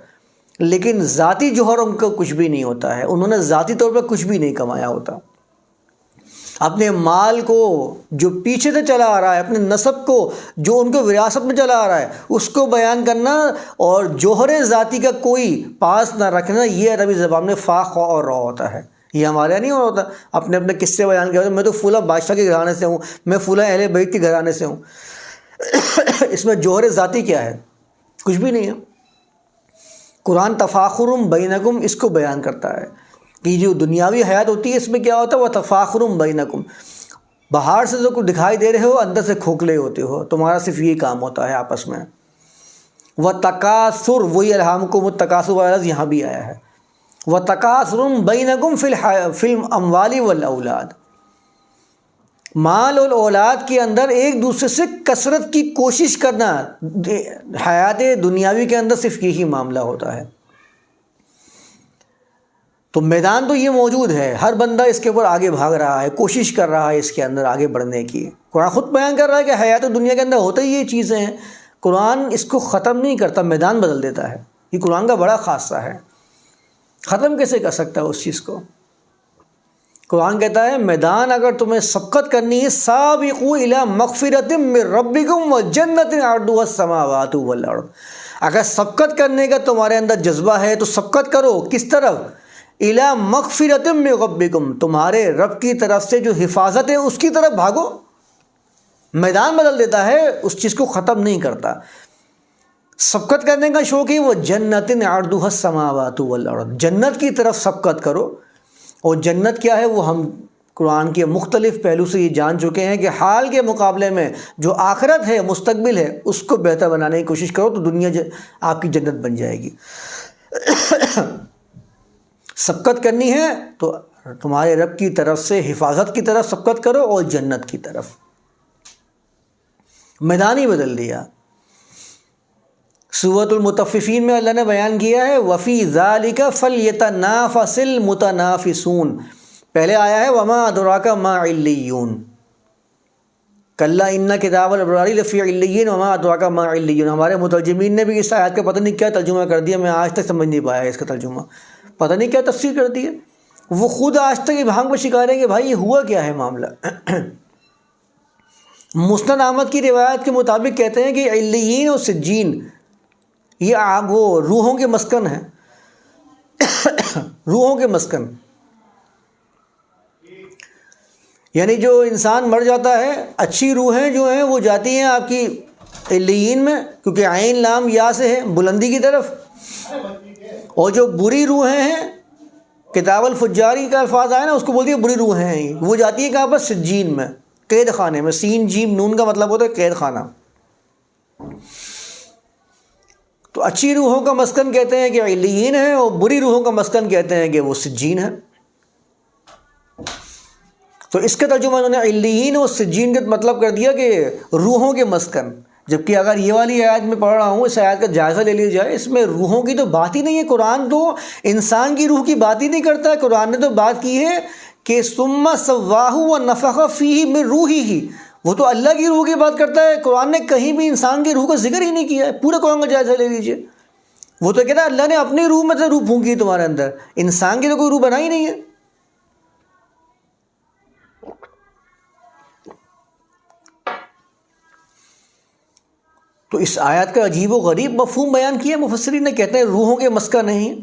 لیکن ذاتی جوہر ان کا کچھ بھی نہیں ہوتا ہے. انہوں نے ذاتی طور پر کچھ بھی نہیں کمایا ہوتا. اپنے مال کو جو پیچھے سے چلا آ رہا ہے، اپنے نسب کو جو ان کو وراثت میں چلا آ رہا ہے، اس کو بیان کرنا اور جوہر ذاتی کا کوئی پاس نہ رکھنا، یہ عربی زبان میں فا، خو اور را ہوتا ہے. یہ ہمارے یہاں نہیں ہوتا اپنے اپنے قصے بیان کرتے میں تو فلاں بادشاہ کے گھرانے سے ہوں، میں فلاں اہل بیت کے گھرانے سے ہوں۔ اس میں جوہر ذاتی کیا ہے؟ کچھ بھی نہیں ہے۔ قرآن تفاخر بینکم اس کو بیان کرتا ہے کہ جو دنیاوی حیات ہوتی ہے اس میں کیا ہوتا ہے، وہ تفاخر بینکم، باہر سے جو کچھ دکھائی دے رہے ہو اندر سے کھوکھلے ہوتے ہو، تمہارا صرف یہ کام ہوتا ہے آپس میں۔ وتکاثر، وہی الہاکم التکاثر والا لفظ یہاں بھی آیا ہے، وتکاثر بینکم فی الاموال والاولاد، مال اور اولاد کے اندر ایک دوسرے سے کثرت کی کوشش کرنا، حیات دنیاوی کے اندر صرف یہی معاملہ ہوتا ہے۔ تو میدان تو یہ موجود ہے، ہر بندہ اس کے اوپر آگے بھاگ رہا ہے، کوشش کر رہا ہے اس کے اندر آگے بڑھنے کی۔ قرآن خود بیان کر رہا ہے کہ حیات دنیا کے اندر ہوتے ہی یہ چیزیں ہیں، قرآن اس کو ختم نہیں کرتا، میدان بدل دیتا ہے۔ یہ قرآن کا بڑا خاصہ ہے، ختم کیسے کر سکتا ہے اس چیز کو؟ قرآن کہتا ہے میدان اگر تمہیں سبقت کرنی ہے، سابقوا الی مغفرۃ من ربکم وجنۃ عرضها السماوات والارض، اگر سبقت کرنے کا تمہارے اندر جذبہ ہے تو سبقت کرو، کس طرف؟ الی مغفرۃ من ربکم، تمہارے رب کی طرف سے جو حفاظت ہے اس کی طرف بھاگو۔ میدان بدل دیتا ہے، اس چیز کو ختم نہیں کرتا۔ سبقت کرنے کا شوق ہے، وہ جنت عرضها السماوات والارض، جنت کی طرف سبقت کرو۔ اور جنت کیا ہے وہ ہم قرآن کے مختلف پہلو سے یہ جان چکے ہیں کہ حال کے مقابلے میں جو آخرت ہے، مستقبل ہے، اس کو بہتر بنانے کی کوشش کرو تو دنیا آپ کی جنت بن جائے گی۔ سبقت کرنی ہے تو تمہارے رب کی طرف سے حفاظت کی طرف سبقت کرو اور جنت کی طرف، میدان ہی بدل دیا۔ سورۃ المطففین میں اللہ نے بیان کیا ہے وَفِي ذَلِكَ فَلْيَتَنَافَسِ الْمُتَنَافِسُونَ، پہلے آیا ہے وَمَا أَدْرَاكَ مَا عِلِّيُّونَ، كَلَّا إِنَّ كِتَابَ الْأَبْرَارِ لَفِي عِلِّيِّينَ وَمَا أَدْرَاكَ مَا عِلِّيُّونَ۔ ہمارے مترجمین نے بھی اس آیت کا پتہ نہیں کیا ترجمہ کر دیا، میں آج تک سمجھ نہیں پایا اس کا ترجمہ، پتہ نہیں کیا تفسیر کر دی ہے۔ وہ خود آج تک ابہام پر شکار ہیں کہ بھائی یہ ہوا کیا ہے معاملہ۔ مسند احمد کی روایت کے مطابق کہتے ہیں کہ علیین اور سجین یہ وہ روحوں کے مسکن ہیں، روحوں کے مسکن، یعنی جو انسان مر جاتا ہے، اچھی روحیں جو ہیں وہ جاتی ہیں آپ کی علیین میں، کیونکہ عین لام یا سے ہے بلندی کی طرف، اور جو بری روحیں ہیں، کتاب الفجاری کا الفاظ آیا نا، اس کو بولتی ہے بری روحیں ہیں، وہ جاتی ہے کہاں پر؟ سجین میں، قید خانے میں۔ سین جیم نون کا مطلب ہوتا ہے قید خانہ۔ تو اچھی روحوں کا مسکن کہتے ہیں کہ علیین ہے، اور بری روحوں کا مسکن کہتے ہیں کہ وہ سجین ہے۔ تو اس کا ترجمہ انہوں نے علیین اور سجین کا مطلب کر دیا کہ روحوں کے مسکن، جبکہ اگر یہ والی آیت میں پڑھ رہا ہوں، اس آیت کا جائزہ لے لیا جائے، اس میں روحوں کی تو بات ہی نہیں ہے۔ قرآن تو انسان کی روح کی بات ہی نہیں کرتا ہے، قرآن نے تو بات کی ہے کہ ثم سواہ ونفخ فیہ من روحہ، وہ تو اللہ کی روح کی بات کرتا ہے۔ قرآن نے کہیں بھی انسان کی روح کا ذکر ہی نہیں کیا ہے۔ پورے قرآن کا جائزہ لے لیجئے، وہ تو کہتا ہے اللہ نے اپنی روح میں سے روح پھونکی ہے تمہارے اندر، انسان کی تو کوئی روح بنا ہی نہیں ہے۔ تو اس آیت کا عجیب و غریب مفہوم بیان کیا مفسرین نے، کہتے ہیں روحوں کے مسکن نہیں،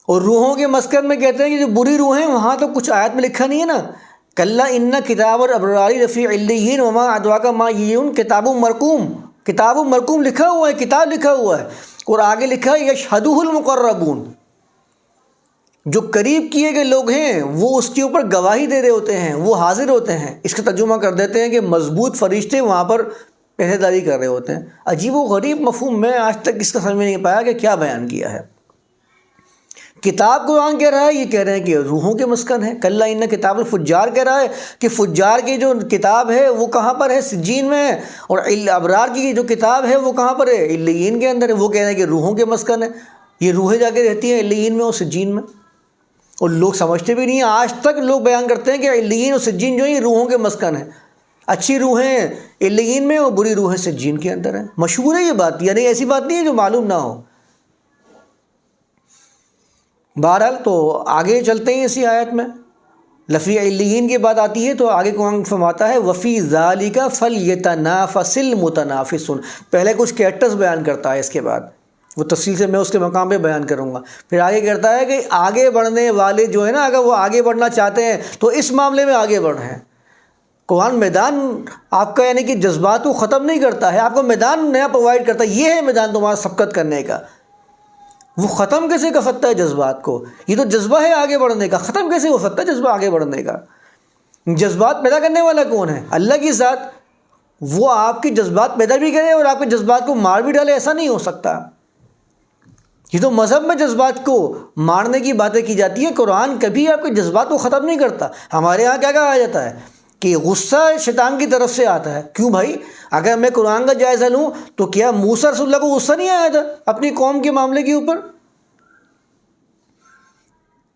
اور روحوں کے مسکن میں کہتے ہیں کہ جو بری روحیں، وہاں تو کچھ آیت میں لکھا نہیں ہے نا، کلا ان کتاب الابرار لفی علیین وما ادراک ما علیون، کتاب مرقوم، کتاب مرقوم لکھا ہوا ہے، کتاب لکھا ہوا ہے، اور آگے لکھا ہے یشہدہ المقربون، جو قریب کیے گئے لوگ ہیں وہ اس کے اوپر گواہی دے رہے ہوتے ہیں، وہ حاضر ہوتے ہیں۔ اس کا ترجمہ کر دیتے ہیں کہ مضبوط فرشتے وہاں پر پہرے داری کر رہے ہوتے ہیں۔ عجیب و غریب مفہوم، میں آج تک اس کا سمجھ میں نہیں پایا کہ کیا بیان کیا ہے۔ کتاب قرآن کہہ رہا ہے، یہ کہہ رہے ہیں کہ روحوں کے مسکن ہے۔ کلا ان کتاب الفجار کہہ رہا ہے کہ فجار کی جو کتاب ہے وہ کہاں پر ہے؟ سجین میں ہے، اور ابرار کی جو کتاب ہے وہ کہاں پر ہے؟ علیین کے اندر ہے۔ وہ کہہ رہے ہیں کہ روحوں کے مسکن ہے، یہ روحیں جا کے رہتی ہیں علیین میں اور سجین میں، اور لوگ سمجھتے بھی نہیں ہیں۔ آج تک لوگ بیان کرتے ہیں کہ علیین اور سجین جو ہیں یہ روحوں کے مسکن ہیں، اچھی روحیں علیین میں اور بری روحیں سجین کے اندر ہیں۔ مشہور ہے یہ بات، یعنی ایسی بات نہیں ہے جو معلوم نہ ہو۔ بہرحال تو آگے چلتے ہیں اسی آیت میں، لفی علیین کی بات آتی ہے تو آگے قرآن فرماتا ہے وفی ذالک فلیتنافس المتنافسون، پہلے کچھ کیریکٹرز بیان کرتا ہے اس کے بعد وہ تفصیل سے میں اس کے مقام پہ بیان کروں گا۔ پھر آگے کہتا ہے کہ آگے بڑھنے والے جو ہے نا، اگر وہ آگے بڑھنا چاہتے ہیں تو اس معاملے میں آگے بڑھیں۔ قرآن میدان آپ کا یعنی کہ جذبات کو ختم نہیں کرتا ہے، آپ کو میدان نیا پرووائڈ کرتا ہے۔ یہ ہے میدان تمہارا سبقت کرنے کا۔ وہ ختم کیسے کر سکتا ہے جذبات کو؟ یہ تو جذبہ ہے آگے بڑھنے کا، ختم کیسے ہو سکتا ہے جذبہ آگے بڑھنے کا؟ جذبات پیدا کرنے والا کون ہے؟ اللہ کی ذات۔ وہ آپ کے جذبات پیدا بھی کرے اور آپ کے جذبات کو مار بھی ڈالے، ایسا نہیں ہو سکتا۔ یہ تو مذہب میں جذبات کو مارنے کی باتیں کی جاتی ہیں، قرآن کبھی آپ کے جذبات کو ختم نہیں کرتا۔ ہمارے ہاں کیا کہا جاتا ہے کہ غصہ شیطان کی طرف سے آتا ہے۔ کیوں بھائی؟ اگر میں قرآن کا جائزہ لوں تو کیا موسیٰ رسول اللہ کو غصہ نہیں آیا تھا اپنی قوم کے معاملے کے اوپر؟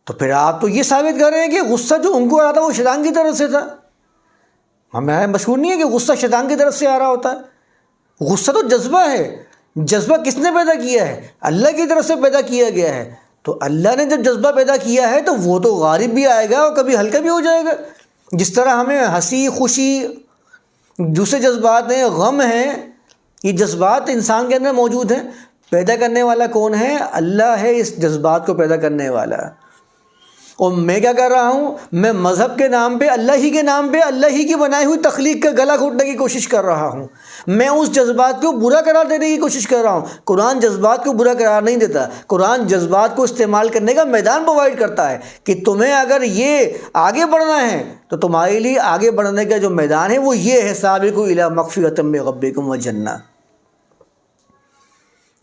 تو پھر آپ تو یہ ثابت کر رہے ہیں کہ غصہ جو ان کو آ رہا تھا وہ شیطان کی طرف سے تھا۔ ہمیں مشہور نہیں ہے کہ غصہ شیطان کی طرف سے آ رہا ہوتا ہے۔ غصہ تو جذبہ ہے۔ جذبہ کس نے پیدا کیا ہے؟ اللہ کی طرف سے پیدا کیا گیا ہے۔ تو اللہ نے جب جذبہ پیدا کیا ہے تو وہ تو غالب بھی آئے گا اور کبھی ہلکا بھی ہو جائے گا۔ جس طرح ہمیں ہنسی، خوشی، دوسرے جذبات ہیں، غم ہیں، یہ جذبات انسان کے اندر موجود ہیں۔ پیدا کرنے والا کون ہے؟ اللہ ہے، اس جذبات کو پیدا کرنے والا۔ اور میں کیا کر رہا ہوں؟ میں مذہب کے نام پہ، اللہ ہی کے نام پہ، اللہ ہی کی بنائی ہوئی تخلیق کا گلا گھونٹنے کی کوشش کر رہا ہوں۔ میں اس جذبات کو برا قرار دینے کی کوشش کر رہا ہوں۔ قرآن جذبات کو برا قرار نہیں دیتا۔ قرآن جذبات کو استعمال کرنے کا میدان پرووائڈ کرتا ہے کہ تمہیں اگر یہ آگے بڑھنا ہے تو تمہارے لیے آگے بڑھنے کا جو میدان ہے وہ یہ ہے، سابقوا الی مغفرۃ من ربکم وجنہ۔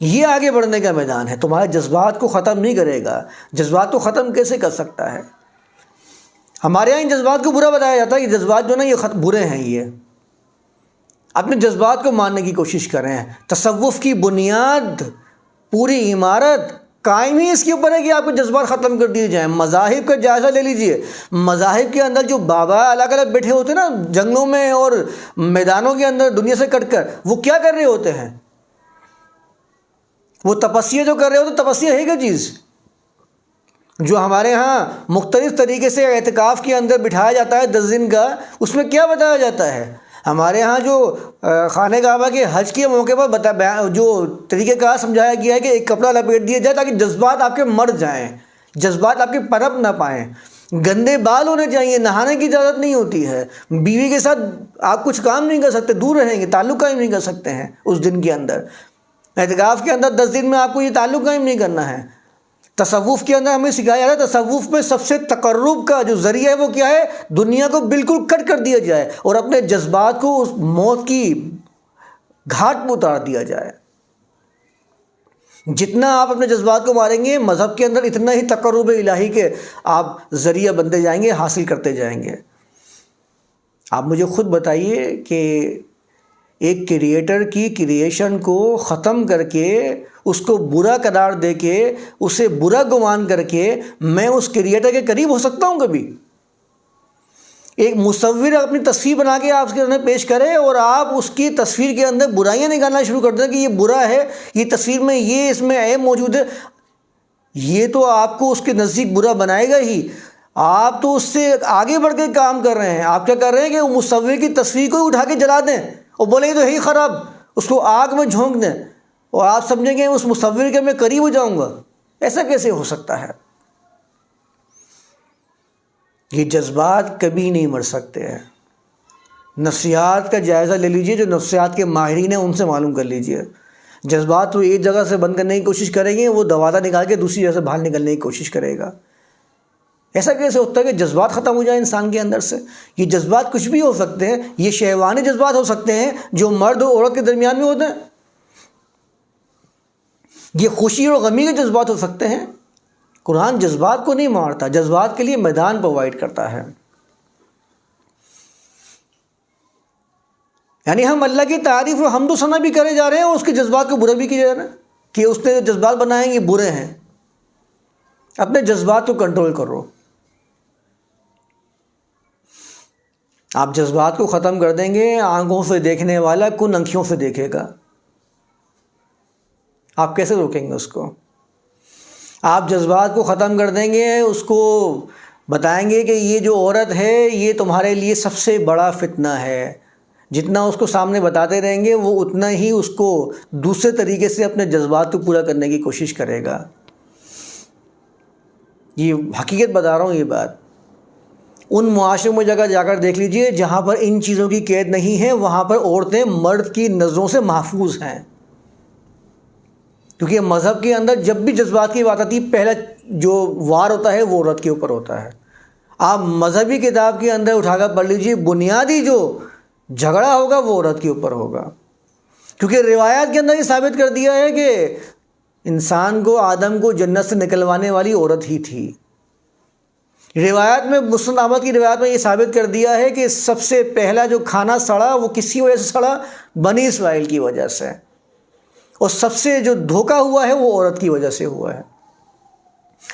یہ آگے بڑھنے کا میدان ہے، تمہارے جذبات کو ختم نہیں کرے گا۔ جذبات کو ختم کیسے کر سکتا ہے؟ ہمارے یہاں ان جذبات کو برا بتایا جاتا ہے کہ جذبات جو نا یہ برے ہیں۔ یہ اپنے جذبات کو ماننے کی کوشش کر رہے ہیں۔ تصوف کی بنیاد، پوری عمارت قائم ہی اس کے اوپر ہے کہ آپ کے جذبات ختم کر دیے جائیں۔ مذاہب کا جائزہ لے لیجئے، مذاہب کے اندر جو بابا الگ الگ بیٹھے ہوتے ہیں نا جنگلوں میں اور میدانوں کے اندر دنیا سے کٹ کر، وہ کیا کر رہے ہوتے ہیں؟ وہ تپسیہ جو کر رہے ہوتے، تپسیہ ہے کیا چیز؟ جو ہمارے ہاں مختلف طریقے سے اعتکاف کے اندر بٹھایا جاتا ہے 10 دن کا، اس میں کیا بتایا جاتا ہے؟ ہمارے ہاں جو خانہ کعبہ کے حج کے موقع پر جو طریقہ کار سمجھایا گیا ہے کہ ایک کپڑا لپیٹ دیا جائے تاکہ جذبات آپ کے مر جائیں، جذبات آپ کے پنپ نہ پائیں۔ گندے بال ہونے چاہیے، نہانے کی اجازت نہیں ہوتی ہے، بیوی کے ساتھ آپ کچھ کام نہیں کر سکتے، دور رہیں گے، تعلق قائم نہیں کر سکتے ہیں اس دن کے اندر۔ اعتکاف کے اندر 10 دن میں آپ کو یہ تعلق قائم نہیں کرنا ہے۔ تصوف کے اندر ہمیں سکھایا جاتا ہے، تصوف میں سب سے تقرب کا جو ذریعہ ہے وہ کیا ہے؟ دنیا کو بالکل کٹ کر دیا جائے اور اپنے جذبات کو اس موت کی گھاٹ پہ اتار دیا جائے۔ جتنا آپ اپنے جذبات کو ماریں گے مذہب کے اندر، اتنا ہی تقرب الہی کے آپ ذریعہ بنتے جائیں گے، حاصل کرتے جائیں گے۔ آپ مجھے خود بتائیے کہ ایک کریٹر کی کریشن کو ختم کر کے، اس کو برا قرار دے کے، اسے برا گمان کر کے میں اس کریٹر کے قریب ہو سکتا ہوں کبھی؟ ایک مصور اپنی تصویر بنا کے آپ کے سامنے پیش کرے اور آپ اس کی تصویر کے اندر برائیاں نکالنا شروع کر دیں کہ یہ برا ہے، یہ تصویر میں یہ اس میں عیب موجود ہے، یہ تو آپ کو اس کے نزدیک برا بنائے گا ہی۔ آپ تو اس سے آگے بڑھ کے کام کر رہے ہیں۔ آپ کیا کر رہے ہیں کہ وہ مصور کی تصویر کو ہی اٹھا کے جلا دیں اور بولیں گے تو ہے ہی خراب، اس کو آگ میں جھونک دیں اور آپ سمجھیں گے اس مصور کے میں قریب ہو جاؤں گا۔ ایسا کیسے ہو سکتا ہے؟ یہ جذبات کبھی نہیں مر سکتے ہیں۔ نفسیات کا جائزہ لے لیجئے، جو نفسیات کے ماہرین ہیں ان سے معلوم کر لیجئے۔ جذبات تو ایک جگہ سے بند کرنے کی کوشش کریں گے، وہ دروازہ نکال کے دوسری جگہ سے باہر نکلنے کی کوشش کرے گا۔ ایسا کیسے ہوتا ہے کہ جذبات ختم ہو جائیں انسان کے اندر سے؟ یہ جذبات کچھ بھی ہو سکتے ہیں، یہ شہوانی جذبات ہو سکتے ہیں جو مرد اور عورت کے درمیان میں ہوتے ہیں، یہ خوشی اور غمی کے جذبات ہو سکتے ہیں۔ قرآن جذبات کو نہیں مارتا، جذبات کے لیے میدان پرووائڈ کرتا ہے۔ یعنی ہم اللہ کی تعریف اور حمد و ثنا بھی کرے جا رہے ہیں اور اس کے جذبات کو برا بھی کیے جا رہے ہیں کہ اس نے جو جذبات بنائے ہیں یہ برے ہیں۔ اپنے جذبات کو کنٹرول کرو۔ آپ جذبات کو ختم کر دیں گے، آنکھوں سے دیکھنے والا کن آنکھوں سے دیکھے گا۔ آپ کیسے روکیں گے اس کو؟ آپ جذبات کو ختم کر دیں گے، اس کو بتائیں گے کہ یہ جو عورت ہے یہ تمہارے لیے سب سے بڑا فتنہ ہے، جتنا اس کو سامنے بتاتے رہیں گے وہ اتنا ہی اس کو دوسرے طریقے سے اپنے جذبات کو پورا کرنے کی کوشش کرے گا۔ یہ حقیقت بتا رہا ہوں یہ بات۔ ان معاشروں میں جگہ جا کر دیکھ لیجئے جہاں پر ان چیزوں کی قید نہیں ہے، وہاں پر عورتیں مرد کی نظروں سے محفوظ ہیں، کیونکہ مذہب کے اندر جب بھی جذبات کی بات آتی ہے پہلا جو وار ہوتا ہے وہ عورت کے اوپر ہوتا ہے۔ آپ مذہبی کتاب کے اندر اٹھا کر پڑھ لیجئے، بنیادی جو جھگڑا ہوگا وہ عورت کے اوپر ہوگا، کیونکہ روایات کے اندر یہ ثابت کر دیا ہے کہ انسان کو، آدم کو جنت سے نکلوانے والی عورت ہی تھی۔ روایات میں، مسند احمد کی روایات میں یہ ثابت کر دیا ہے کہ سب سے پہلا جو کھانا سڑا وہ کس کی وجہ سے سڑا؟ بنی اسرائیل کی وجہ سے، اور سب سے جو دھوکہ ہوا ہے وہ عورت کی وجہ سے ہوا ہے۔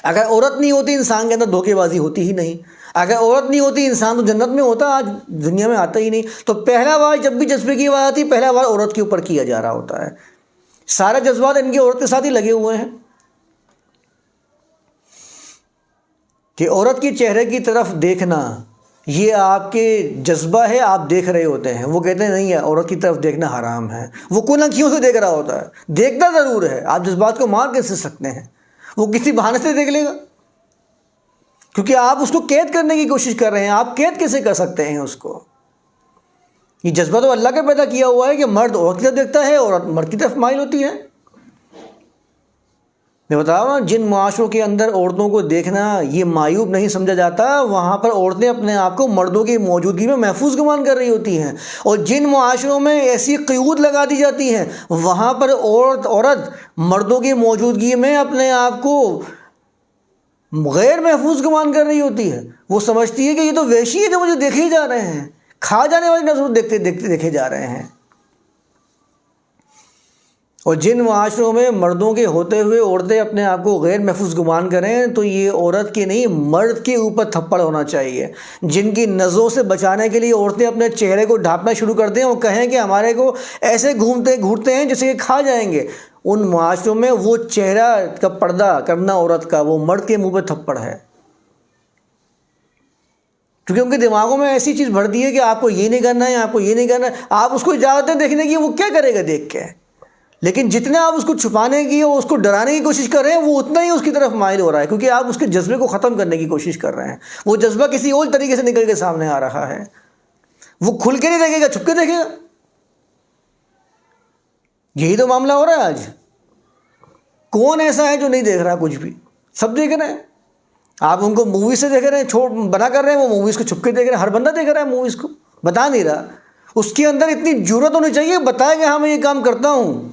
اگر عورت نہیں ہوتی انسان کے اندر دھوکے بازی ہوتی ہی نہیں، اگر عورت نہیں ہوتی انسان تو جنت میں ہوتا، آج دنیا میں آتا ہی نہیں۔ تو پہلا وار جب بھی جذبے کی بات آتی، پہلا وار عورت کے اوپر کیا جا رہا ہوتا ہے۔ سارے جذبات ان کی عورت کے ساتھ ہی لگے ہوئے ہیں کہ عورت کے چہرے کی طرف دیکھنا یہ آپ کے جذبہ ہے، آپ دیکھ رہے ہوتے ہیں۔ وہ کہتے ہیں نہیں ہے، عورت کی طرف دیکھنا حرام ہے۔ وہ کن آنکھیوں سے دیکھ رہا ہوتا ہے، دیکھتا ضرور ہے، آپ جذبات کو مار کیسے سکتے ہیں؟ وہ کسی بہانے سے دیکھ لے گا، کیونکہ آپ اس کو قید کرنے کی کوشش کر رہے ہیں۔ آپ قید کیسے کر سکتے ہیں اس کو؟ یہ جذبہ تو اللہ کا پیدا کیا ہوا ہے کہ مرد عورت کی طرف دیکھتا ہے، عورت مرد کی طرف مائل ہوتی ہے۔ میں بتا رہا ہوں، جن معاشروں کے اندر عورتوں کو دیکھنا یہ معیوب نہیں سمجھا جاتا، وہاں پر عورتیں اپنے آپ کو مردوں کی موجودگی میں محفوظ گمان کر رہی ہوتی ہیں، اور جن معاشروں میں ایسی قیود لگا دی جاتی ہیں وہاں پر عورت مردوں کی موجودگی میں اپنے آپ کو غیر محفوظ گمان کر رہی ہوتی ہے۔ وہ سمجھتی ہے کہ یہ تو وحشی ہے جو مجھے دیکھے جا رہے ہیں، کھا جانے والی نظروں دیکھے جا رہے ہیں۔ اور جن معاشروں میں مردوں کے ہوتے ہوئے عورتیں اپنے آپ کو غیر محفوظ گمان کریں تو یہ عورت کے نہیں، مرد کے اوپر تھپڑ ہونا چاہیے۔ جن کی نظروں سے بچانے کے لیے عورتیں اپنے چہرے کو ڈھانپنا شروع کر دیں اور کہیں کہ ہمارے کو ایسے گھورتے ہیں جیسے کہ کھا جائیں گے، ان معاشروں میں وہ چہرہ کا پردہ کرنا عورت کا، وہ مرد کے منہ پہ تھپڑ ہے، کیونکہ ان کے دماغوں میں ایسی چیز بھر دی ہے کہ آپ کو یہ نہیں کرنا ہے، آپ کو یہ نہیں کرنا ہے۔ آپ اس کو اجازت دیں دیکھنے کی، وہ کیا کرے گا دیکھ کے؟ لیکن جتنا آپ اس کو چھپانے کی اور اس کو ڈرانے کی کوشش کر رہے ہیں وہ اتنا ہی اس کی طرف مائل ہو رہا ہے، کیونکہ آپ اس کے جذبے کو ختم کرنے کی کوشش کر رہے ہیں۔ وہ جذبہ کسی اور طریقے سے نکل کے سامنے آ رہا ہے، وہ کھل کے نہیں دیکھے گا، چھپ کے دیکھے گا۔ یہی تو معاملہ ہو رہا ہے آج۔ کون ایسا ہے جو نہیں دیکھ رہا کچھ بھی؟ سب دیکھ رہے ہیں۔ آپ ان کو موویز سے دیکھ رہے ہیں، بنا کر رہے ہیں، وہ موویز کو چھپ کے دیکھ رہے ہیں۔ ہر بندہ دیکھ رہا ہے موویز کو، بتا نہیں رہا۔ اس کے اندر اتنی جرأت ہونی چاہیے بتائے کہ ہاں میں یہ کام کرتا ہوں۔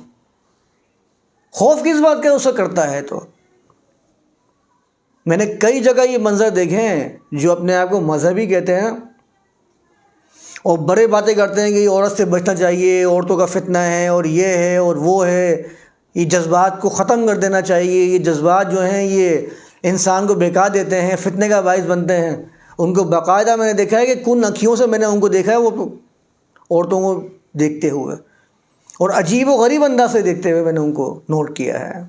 خوف کس بات کا اسے کرتا ہے؟ تو میں نے کئی جگہ یہ منظر دیکھے ہیں جو اپنے آپ کو مذہبی کہتے ہیں اور بڑے باتیں کرتے ہیں کہ یہ عورت سے بچنا چاہیے، عورتوں کا فتنہ ہے اور یہ ہے اور وہ ہے، یہ جذبات کو ختم کر دینا چاہیے، یہ جذبات جو ہیں یہ انسان کو بہکا دیتے ہیں، فتنے کا باعث بنتے ہیں۔ ان کو باقاعدہ میں نے دیکھا ہے کہ کن آنکھیوں سے میں نے ان کو دیکھا ہے، وہ عورتوں کو دیکھتے ہوئے، اور عجیب و غریب انداز سے دیکھتے ہوئے میں نے ان کو نوٹ کیا ہے۔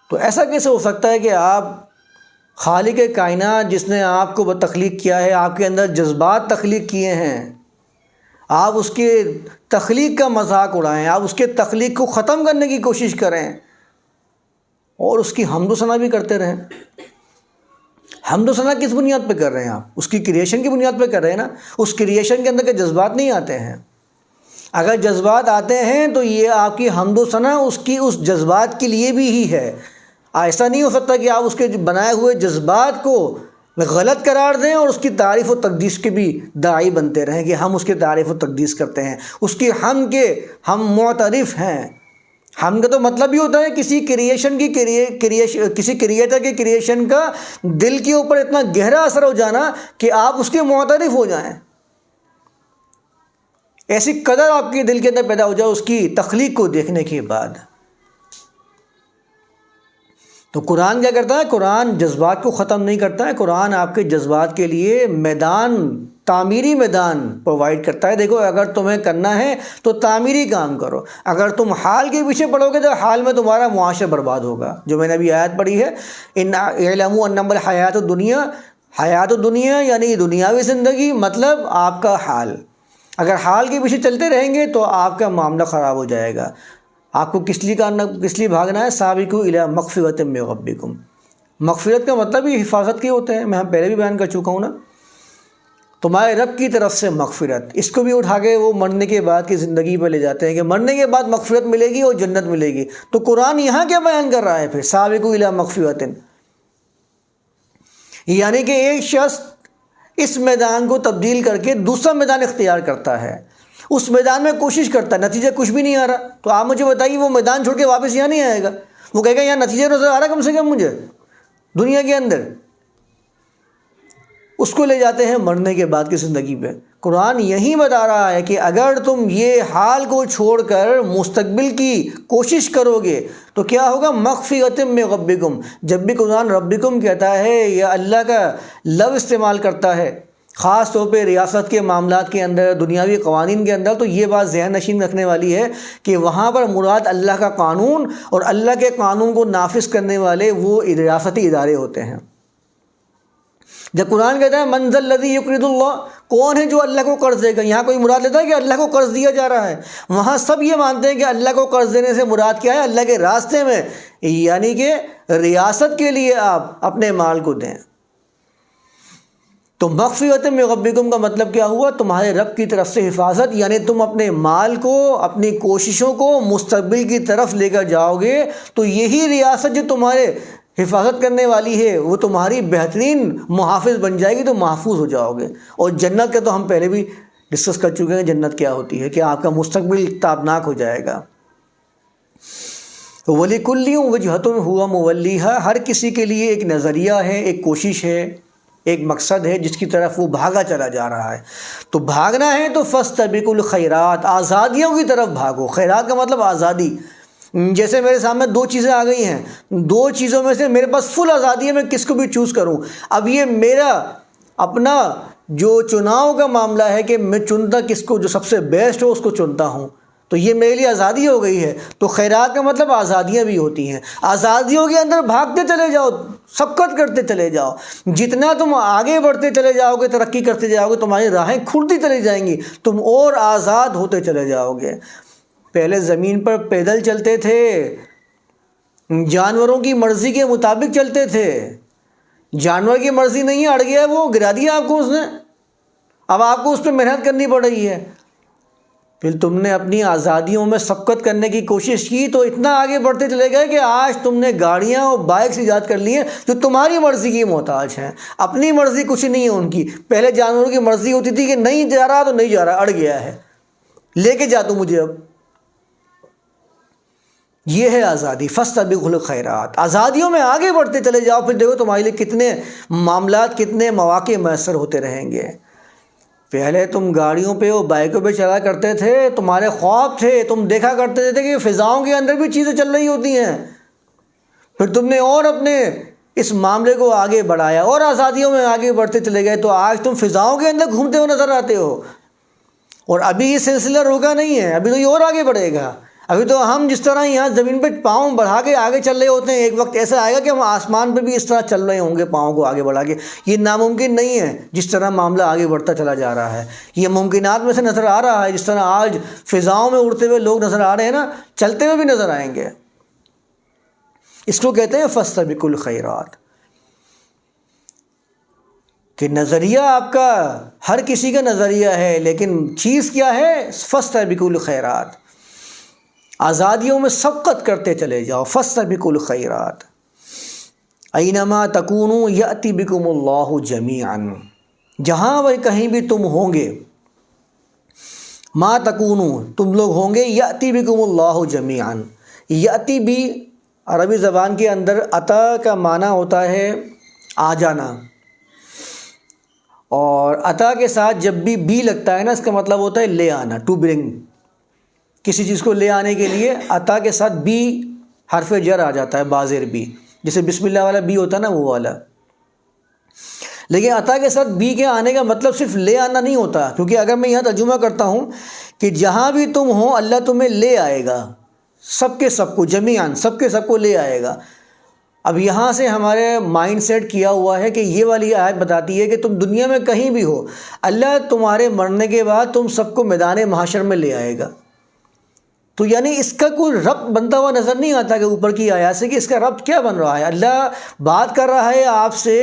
تو ایسا کیسے ہو سکتا ہے کہ آپ خالق کائنات جس نے آپ کو تخلیق کیا ہے، آپ کے اندر جذبات تخلیق کیے ہیں، آپ اس کے تخلیق کا مذاق اڑائیں، آپ اس کے تخلیق کو ختم کرنے کی کوشش کریں اور اس کی حمد و ثنا بھی کرتے رہیں۔ حمد و ثنا کس بنیاد پہ کر رہے ہیں آپ؟ اس کی کریشن کی بنیاد پہ کر رہے ہیں نا۔ اس کریشن کے اندر کے جذبات نہیں آتے ہیں۔ اگر جذبات آتے ہیں تو یہ آپ کی حمد و ثنا اس جذبات کے لیے بھی ہی ہے۔ ایسا نہیں ہو سکتا کہ آپ اس کے بنائے ہوئے جذبات کو غلط قرار دیں اور اس کی تعریف و تقدیس کے بھی داعی بنتے رہیں کہ ہم اس کی تعریف و تقدیس کرتے ہیں، اس کی حمد کے ہم معترف ہیں۔ حمد کا تو مطلب ہی ہوتا ہے کسی کریٹر کی کریشن کا دل کے اوپر اتنا گہرا اثر ہو جانا کہ آپ اس کے معترف ہو جائیں، ایسی قدر آپ کے دل کے اندر پیدا ہو جائے اس کی تخلیق کو دیکھنے کے بعد۔ تو قرآن کیا کرتا ہے؟ قرآن جذبات کو ختم نہیں کرتا ہے، قرآن آپ کے جذبات کے لیے تعمیری میدان پرووائڈ کرتا ہے۔ دیکھو، اگر تمہیں کرنا ہے تو تعمیری کام کرو، اگر تم حال کے پیچھے پڑو گے تو حال میں تمہارا معاشرہ برباد ہوگا۔ جو میں نے ابھی آیت پڑھی ہے، اعلموا انما الحیات الدنیا حیات دنیا یعنی دنیاوی زندگی، مطلب آپ کا حال، اگر حال کے پیچھے چلتے رہیں گے تو آپ کا معاملہ خراب ہو جائے گا۔ آپ کو کس لیے بھاگنا ہے؟ سابقوا الی مغفرۃ من ربکم۔ مغفرت کا مطلب یہ حفاظت کے ہوتے ہیں، میں پہلے بھی بیان کر چکا ہوں نا، تمہارے رب کی طرف سے مغفرت۔ اس کو بھی اٹھا کے وہ مرنے کے بعد کی زندگی پہ لے جاتے ہیں کہ مرنے کے بعد مغفرت ملے گی اور جنت ملے گی۔ تو قرآن یہاں کیا بیان کر رہا ہے پھر؟ سابقوا الی مغفرۃ، یعنی کہ ایک شخص اس میدان کو تبدیل کر کے دوسرا میدان اختیار کرتا ہے، اس میدان میں کوشش کرتا ہے، نتیجہ کچھ بھی نہیں آ رہا، تو آپ مجھے بتائیے وہ میدان چھوڑ کے واپس یہاں نہیں آئے گا؟ وہ کہے گا یہاں نتیجہ نظر آ رہا کم سے کم مجھے دنیا کے اندر، اس کو لے جاتے ہیں مرنے کے بعد کی زندگی پہ۔ قرآن یہی بتا رہا ہے کہ اگر تم یہ حال کو چھوڑ کر مستقبل کی کوشش کرو گے تو کیا ہوگا؟ مغفرۃ من ربکم۔ جب بھی قرآن ربکم کہتا ہے یا اللہ کا لفظ استعمال کرتا ہے خاص طور پہ ریاست کے معاملات کے اندر، دنیاوی قوانین کے اندر، تو یہ بات ذہن نشین رکھنے والی ہے کہ وہاں پر مراد اللہ کا قانون اور اللہ کے قانون کو نافذ کرنے والے وہ ریاستی ادارے ہوتے ہیں۔ جب قرآن کہتا ہے من ذا الذی یقرض اللہ، کون ہے جو اللہ کو قرض دے گا، یہاں کوئی مراد لیتا ہے کہ اللہ کو قرض دیا جا رہا ہے؟ وہاں سب یہ مانتے ہیں کہ اللہ کو قرض دینے سے مراد کیا ہے؟ اللہ کے راستے میں، یعنی کہ ریاست کے لیے آپ اپنے مال کو دیں۔ تو مغفرۃ من ربکم کا مطلب کیا ہوا؟ تمہارے رب کی طرف سے حفاظت، یعنی تم اپنے مال کو، اپنی کوششوں کو مستقبل کی طرف لے کر جاؤ گے تو یہی ریاست جو تمہارے حفاظت کرنے والی ہے وہ تمہاری بہترین محافظ بن جائے گی، تو محفوظ ہو جاؤ گے۔ اور جنت کا تو ہم پہلے بھی ڈسکس کر چکے ہیں، جنت کیا ہوتی ہے، کہ آپ کا مستقبل تابناک ہو جائے گا۔ وَلِكُلٍّ وِجْهَةٌ هُوَ مُوَلِّيهَا، ہر کسی کے لیے ایک نظریہ ہے، ایک کوشش ہے، ایک مقصد ہے جس کی طرف وہ بھاگا چلا جا رہا ہے۔ تو بھاگنا ہے تو فَاسْتَبِقُوا الْخَيْرَاتِ، آزادیوں کی طرف بھاگو۔ خیرات کا مطلب آزادی۔ جیسے میرے سامنے دو چیزیں آ گئی ہیں، دو چیزوں میں سے میرے پاس فل آزادی ہے، میں کس کو بھی چوز کروں۔ اب یہ میرا اپنا جو چناؤ کا معاملہ ہے کہ میں چنتا کس کو، جو سب سے بیسٹ ہو اس کو چنتا ہوں، تو یہ میرے لیے آزادی ہو گئی ہے۔ تو خیرات کا مطلب آزادیاں بھی ہوتی ہیں، آزادیوں کے اندر بھاگتے چلے جاؤ، سبقت کرتے چلے جاؤ۔ جتنا تم آگے بڑھتے چلے جاؤ گے، ترقی کرتے جاؤ گے، تمہاری راہیں کھلتی چلی جائیں گی، تم اور آزاد ہوتے چلے جاؤ گے۔ پہلے زمین پر پیدل چلتے تھے، جانوروں کی مرضی کے مطابق چلتے تھے، جانور کی مرضی نہیں ہے، اڑ گیا وہ، گرا دیا آپ کو اس نے، اب آپ کو اس پہ محنت کرنی پڑ رہی ہے۔ پھر تم نے اپنی آزادیوں میں سبقت کرنے کی کوشش کی تو اتنا آگے بڑھتے چلے گئے کہ آج تم نے گاڑیاں اور بائکس ایجاد کر لی ہیں جو تمہاری مرضی کی محتاج ہیں، اپنی مرضی کچھ نہیں ہے ان کی۔ پہلے جانوروں کی مرضی ہوتی تھی کہ نہیں جا رہا تو نہیں جا رہا، اڑ گیا ہے، لے کے جا تو مجھے اب۔ یہ ہے آزادی، فاستبقوا الخیرات، آزادیوں میں آگے بڑھتے چلے جاؤ، پھر دیکھو تمہارے لیے کتنے معاملات، کتنے مواقع میسر ہوتے رہیں گے۔ پہلے تم گاڑیوں پہ اور بائکوں پہ چلا کرتے تھے، تمہارے خواب تھے، تم دیکھا کرتے تھے کہ فضاؤں کے اندر بھی چیزیں چل رہی ہوتی ہیں، پھر تم نے اور اپنے اس معاملے کو آگے بڑھایا اور آزادیوں میں آگے بڑھتے چلے گئے، تو آج تم فضاؤں کے اندر گھومتے ہوئے نظر آتے ہو۔ اور ابھی یہ سلسلہ روکا نہیں ہے، ابھی تو یہ اور آگے بڑھے گا۔ ابھی تو ہم جس طرح یہاں زمین پہ پاؤں بڑھا کے آگے چل رہے ہوتے ہیں، ایک وقت ایسا آئے گا کہ ہم آسمان پہ بھی اس طرح چل رہے ہوں گے پاؤں کو آگے بڑھا کے۔ یہ ناممکن نہیں ہے جس طرح معاملہ آگے بڑھتا چلا جا رہا ہے، یہ ممکنات میں سے نظر آ رہا ہے۔ جس طرح آج فضاؤں میں اڑتے ہوئے لوگ نظر آ رہے ہیں نا، چلتے ہوئے بھی نظر آئیں گے۔ اس کو کہتے ہیں فاستبقوا الخیرات، کہ نظریہ آپ کا ہر کسی کا نظریہ ہے، لیکن چیز کیا ہے؟ فاستبقوا الخیرات، آزادیوں میں سبقت کرتے چلے جاؤ۔ فاستبقوا الخیرات اینما تکونوا یأتی بکم اللہ جمیعا، جہاں وہ کہیں بھی تم ہوں گے، ما تکونوا تم لوگ ہوں گے، یأتی بکم اللہ جمیعا۔ یأتی بھی عربی زبان کے اندر عطا کا معنی ہوتا ہے آ جانا، اور عطا کے ساتھ جب بھی لگتا ہے نا، اس کا مطلب ہوتا ہے لے آنا، ٹو برنگ۔ کسی چیز کو لے آنے کے لیے عطا کے ساتھ بھی حرف جر آ جاتا ہے، بازر بھی، جیسے بسم اللہ والا بھی ہوتا ہے نا، وہ والا۔ لیکن عطا کے ساتھ بھی کے آنے کا مطلب صرف لے آنا نہیں ہوتا، کیونکہ اگر میں یہاں ترجمہ کرتا ہوں کہ جہاں بھی تم ہو اللہ تمہیں لے آئے گا، سب کے سب کو، جمیعاً سب کے سب کو لے آئے گا۔ اب یہاں سے ہمارے مائنڈ سیٹ کیا ہوا ہے کہ یہ والی آیت بتاتی ہے کہ تم دنیا میں کہیں بھی ہو، اللہ تمہارے مرنے کے بعد تم سب کو میدان محشر میں لے آئے گا۔ تو یعنی اس کا کوئی ربط بنتا ہوا نظر نہیں آتا کہ اوپر کی آیات سے کہ اس کا ربط کیا بن رہا ہے۔ اللہ بات کر رہا ہے آپ سے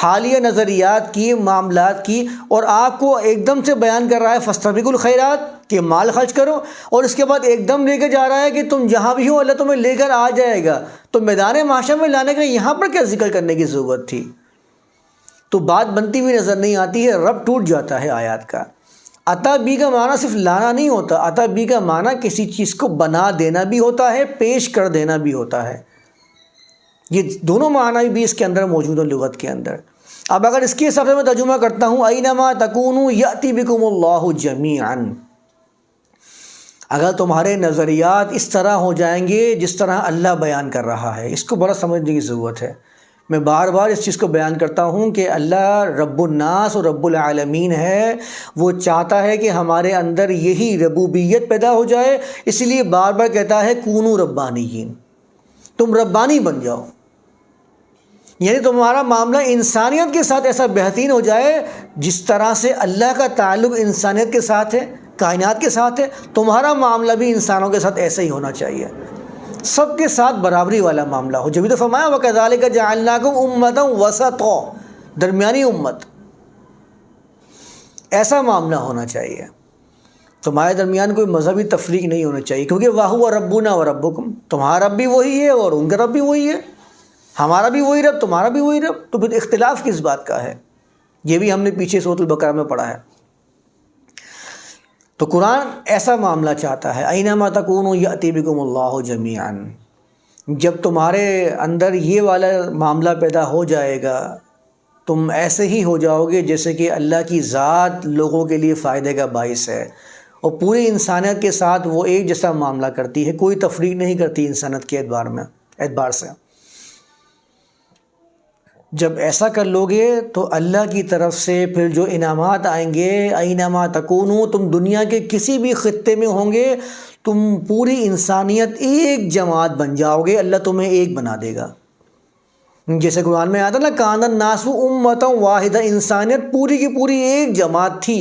حالیہ نظریات کی، معاملات کی، اور آپ کو ایک دم سے بیان کر رہا ہے فاستبقوا الخیرات کہ مال خرچ کرو، اور اس کے بعد ایک دم لے کے جا رہا ہے کہ تم جہاں بھی ہو اللہ تمہیں لے کر آ جائے گا۔ تو میدان محشر میں لانے کا یہاں پر کیا ذکر کرنے کی ضرورت تھی؟ تو بات بنتی ہوئی نظر نہیں آتی ہے، ربط ٹوٹ جاتا ہے آیات کا۔ عطا بی کا معنی صرف لانا نہیں ہوتا، عطا بی کا معنی کسی چیز کو بنا دینا بھی ہوتا ہے، پیش کر دینا بھی ہوتا ہے۔ یہ دونوں معنی بھی اس کے اندر موجود ہیں لغت کے اندر۔ اب اگر اس کے حساب سے میں ترجمہ کرتا ہوں، اینما تکونوا یأتی بکم اللہ جمیعا، اگر تمہارے نظریات اس طرح ہو جائیں گے جس طرح اللہ بیان کر رہا ہے، اس کو بڑا سمجھنے کی ضرورت ہے۔ میں بار بار اس چیز کو بیان کرتا ہوں کہ اللہ رب الناس اور رب العالمین ہے، وہ چاہتا ہے کہ ہمارے اندر یہی ربوبیت پیدا ہو جائے، اس لیے بار بار کہتا ہے کونوا ربانیین، تم ربانی بن جاؤ، یعنی تمہارا معاملہ انسانیت کے ساتھ ایسا بہترین ہو جائے جس طرح سے اللہ کا تعلق انسانیت کے ساتھ ہے، کائنات کے ساتھ ہے، تمہارا معاملہ بھی انسانوں کے ساتھ ایسا ہی ہونا چاہیے، سب کے ساتھ برابری والا معاملہ ہو۔ جبھی تو فرمایا وَكَذَلِكَ جَعَلْنَاكُمْ أُمَّةً وَسَطًا، درمیانی امت، ایسا معاملہ ہونا چاہیے۔ تمہارے درمیان کوئی مذہبی تفریق نہیں ہونا چاہیے، کیونکہ وَهُوَ رَبُّنَا وَرَبُّكُمْ، تمہارا رب بھی وہی ہے اور ان کا رب بھی وہی ہے، ہمارا بھی وہی رب، تمہارا بھی وہی رب، تو پھر اختلاف کس بات کا ہے؟ یہ بھی ہم نے پیچھے سورۃ البقرہ میں پڑھا ہے۔ تو قرآن ایسا معاملہ چاہتا ہے، اینما تکونوا یأتی بکم اللہ جمیعا، جب تمہارے اندر یہ والا معاملہ پیدا ہو جائے گا، تم ایسے ہی ہو جاؤ گے جیسے کہ اللہ کی ذات لوگوں کے لیے فائدے کا باعث ہے، اور پوری انسانیت کے ساتھ وہ ایک جیسا معاملہ کرتی ہے، کوئی تفریق نہیں کرتی انسانیت کے اعتبار سے۔ جب ایسا کر لو گے تو اللہ کی طرف سے پھر جو انعامات آئیں گے، اینما تکونوا، تم دنیا کے کسی بھی خطے میں ہوں گے، تم پوری انسانیت ایک جماعت بن جاؤ گے، اللہ تمہیں ایک بنا دے گا۔ جیسے قرآن میں آتا نا کان الناس امۃ واحدہ، انسانیت پوری کی پوری ایک جماعت تھی۔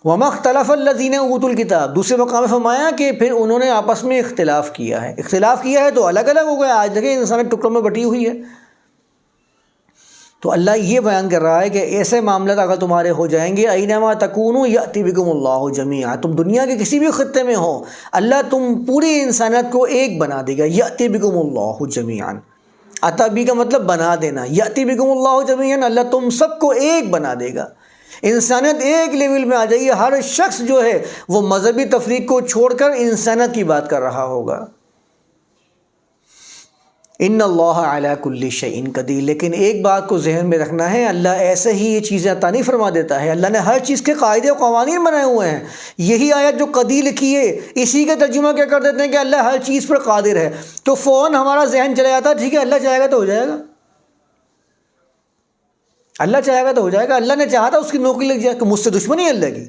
وَمَا اخْتَلَفَ الَّذِينَ أُوتُوا الْكِتَابَ، دوسرے مقام میں فرمایا کہ پھر انہوں نے آپس میں اختلاف کیا ہے، اختلاف کیا ہے تو الگ الگ ہو گئے، آج دیکھیں انسانیت ٹکڑوں میں بٹی ہوئی ہے۔ تو اللہ یہ بیان کر رہا ہے کہ ایسے معاملات اگر تمہارے ہو جائیں گے، اینما تکونوا یأتی بکم اللہ جمیعا، تم دنیا کے کسی بھی خطے میں ہو، اللہ تم پوری انسانیت کو ایک بنا دے گا، یأتی بکم اللہ جمیعا، عطا بی کا مطلب بنا دینا، یأتی بکم اللہ جمیعا، اللہ تم سب کو ایک بنا دے گا، انسانیت ایک لیول میں آ جائیے، ہر شخص جو ہے وہ مذہبی تفریق کو چھوڑ کر انسانیت کی بات کر رہا ہوگا۔ ان اللہ علی کل شیء قدیر، لیکن ایک بات کو ذہن میں رکھنا ہے، اللہ ایسے ہی یہ چیزیں عطا نہیں فرما دیتا ہے، اللہ نے ہر چیز کے قاعدے و قوانین بنائے ہوئے ہیں۔ یہی آیت جو قدیر لکھی ہے، اسی کا ترجمہ کیا کر دیتے ہیں کہ اللہ ہر چیز پر قادر ہے، تو فوراً ہمارا ذہن چلا جاتا ہے ٹھیک ہے اللہ چاہے گا تو ہو جائے گا، اللہ چاہے گا تو ہو جائے گا، اللہ نے چاہا تھا اس کی نوکری لگ جائے، کہ مجھ سے دشمنی ہے اللہ کی۔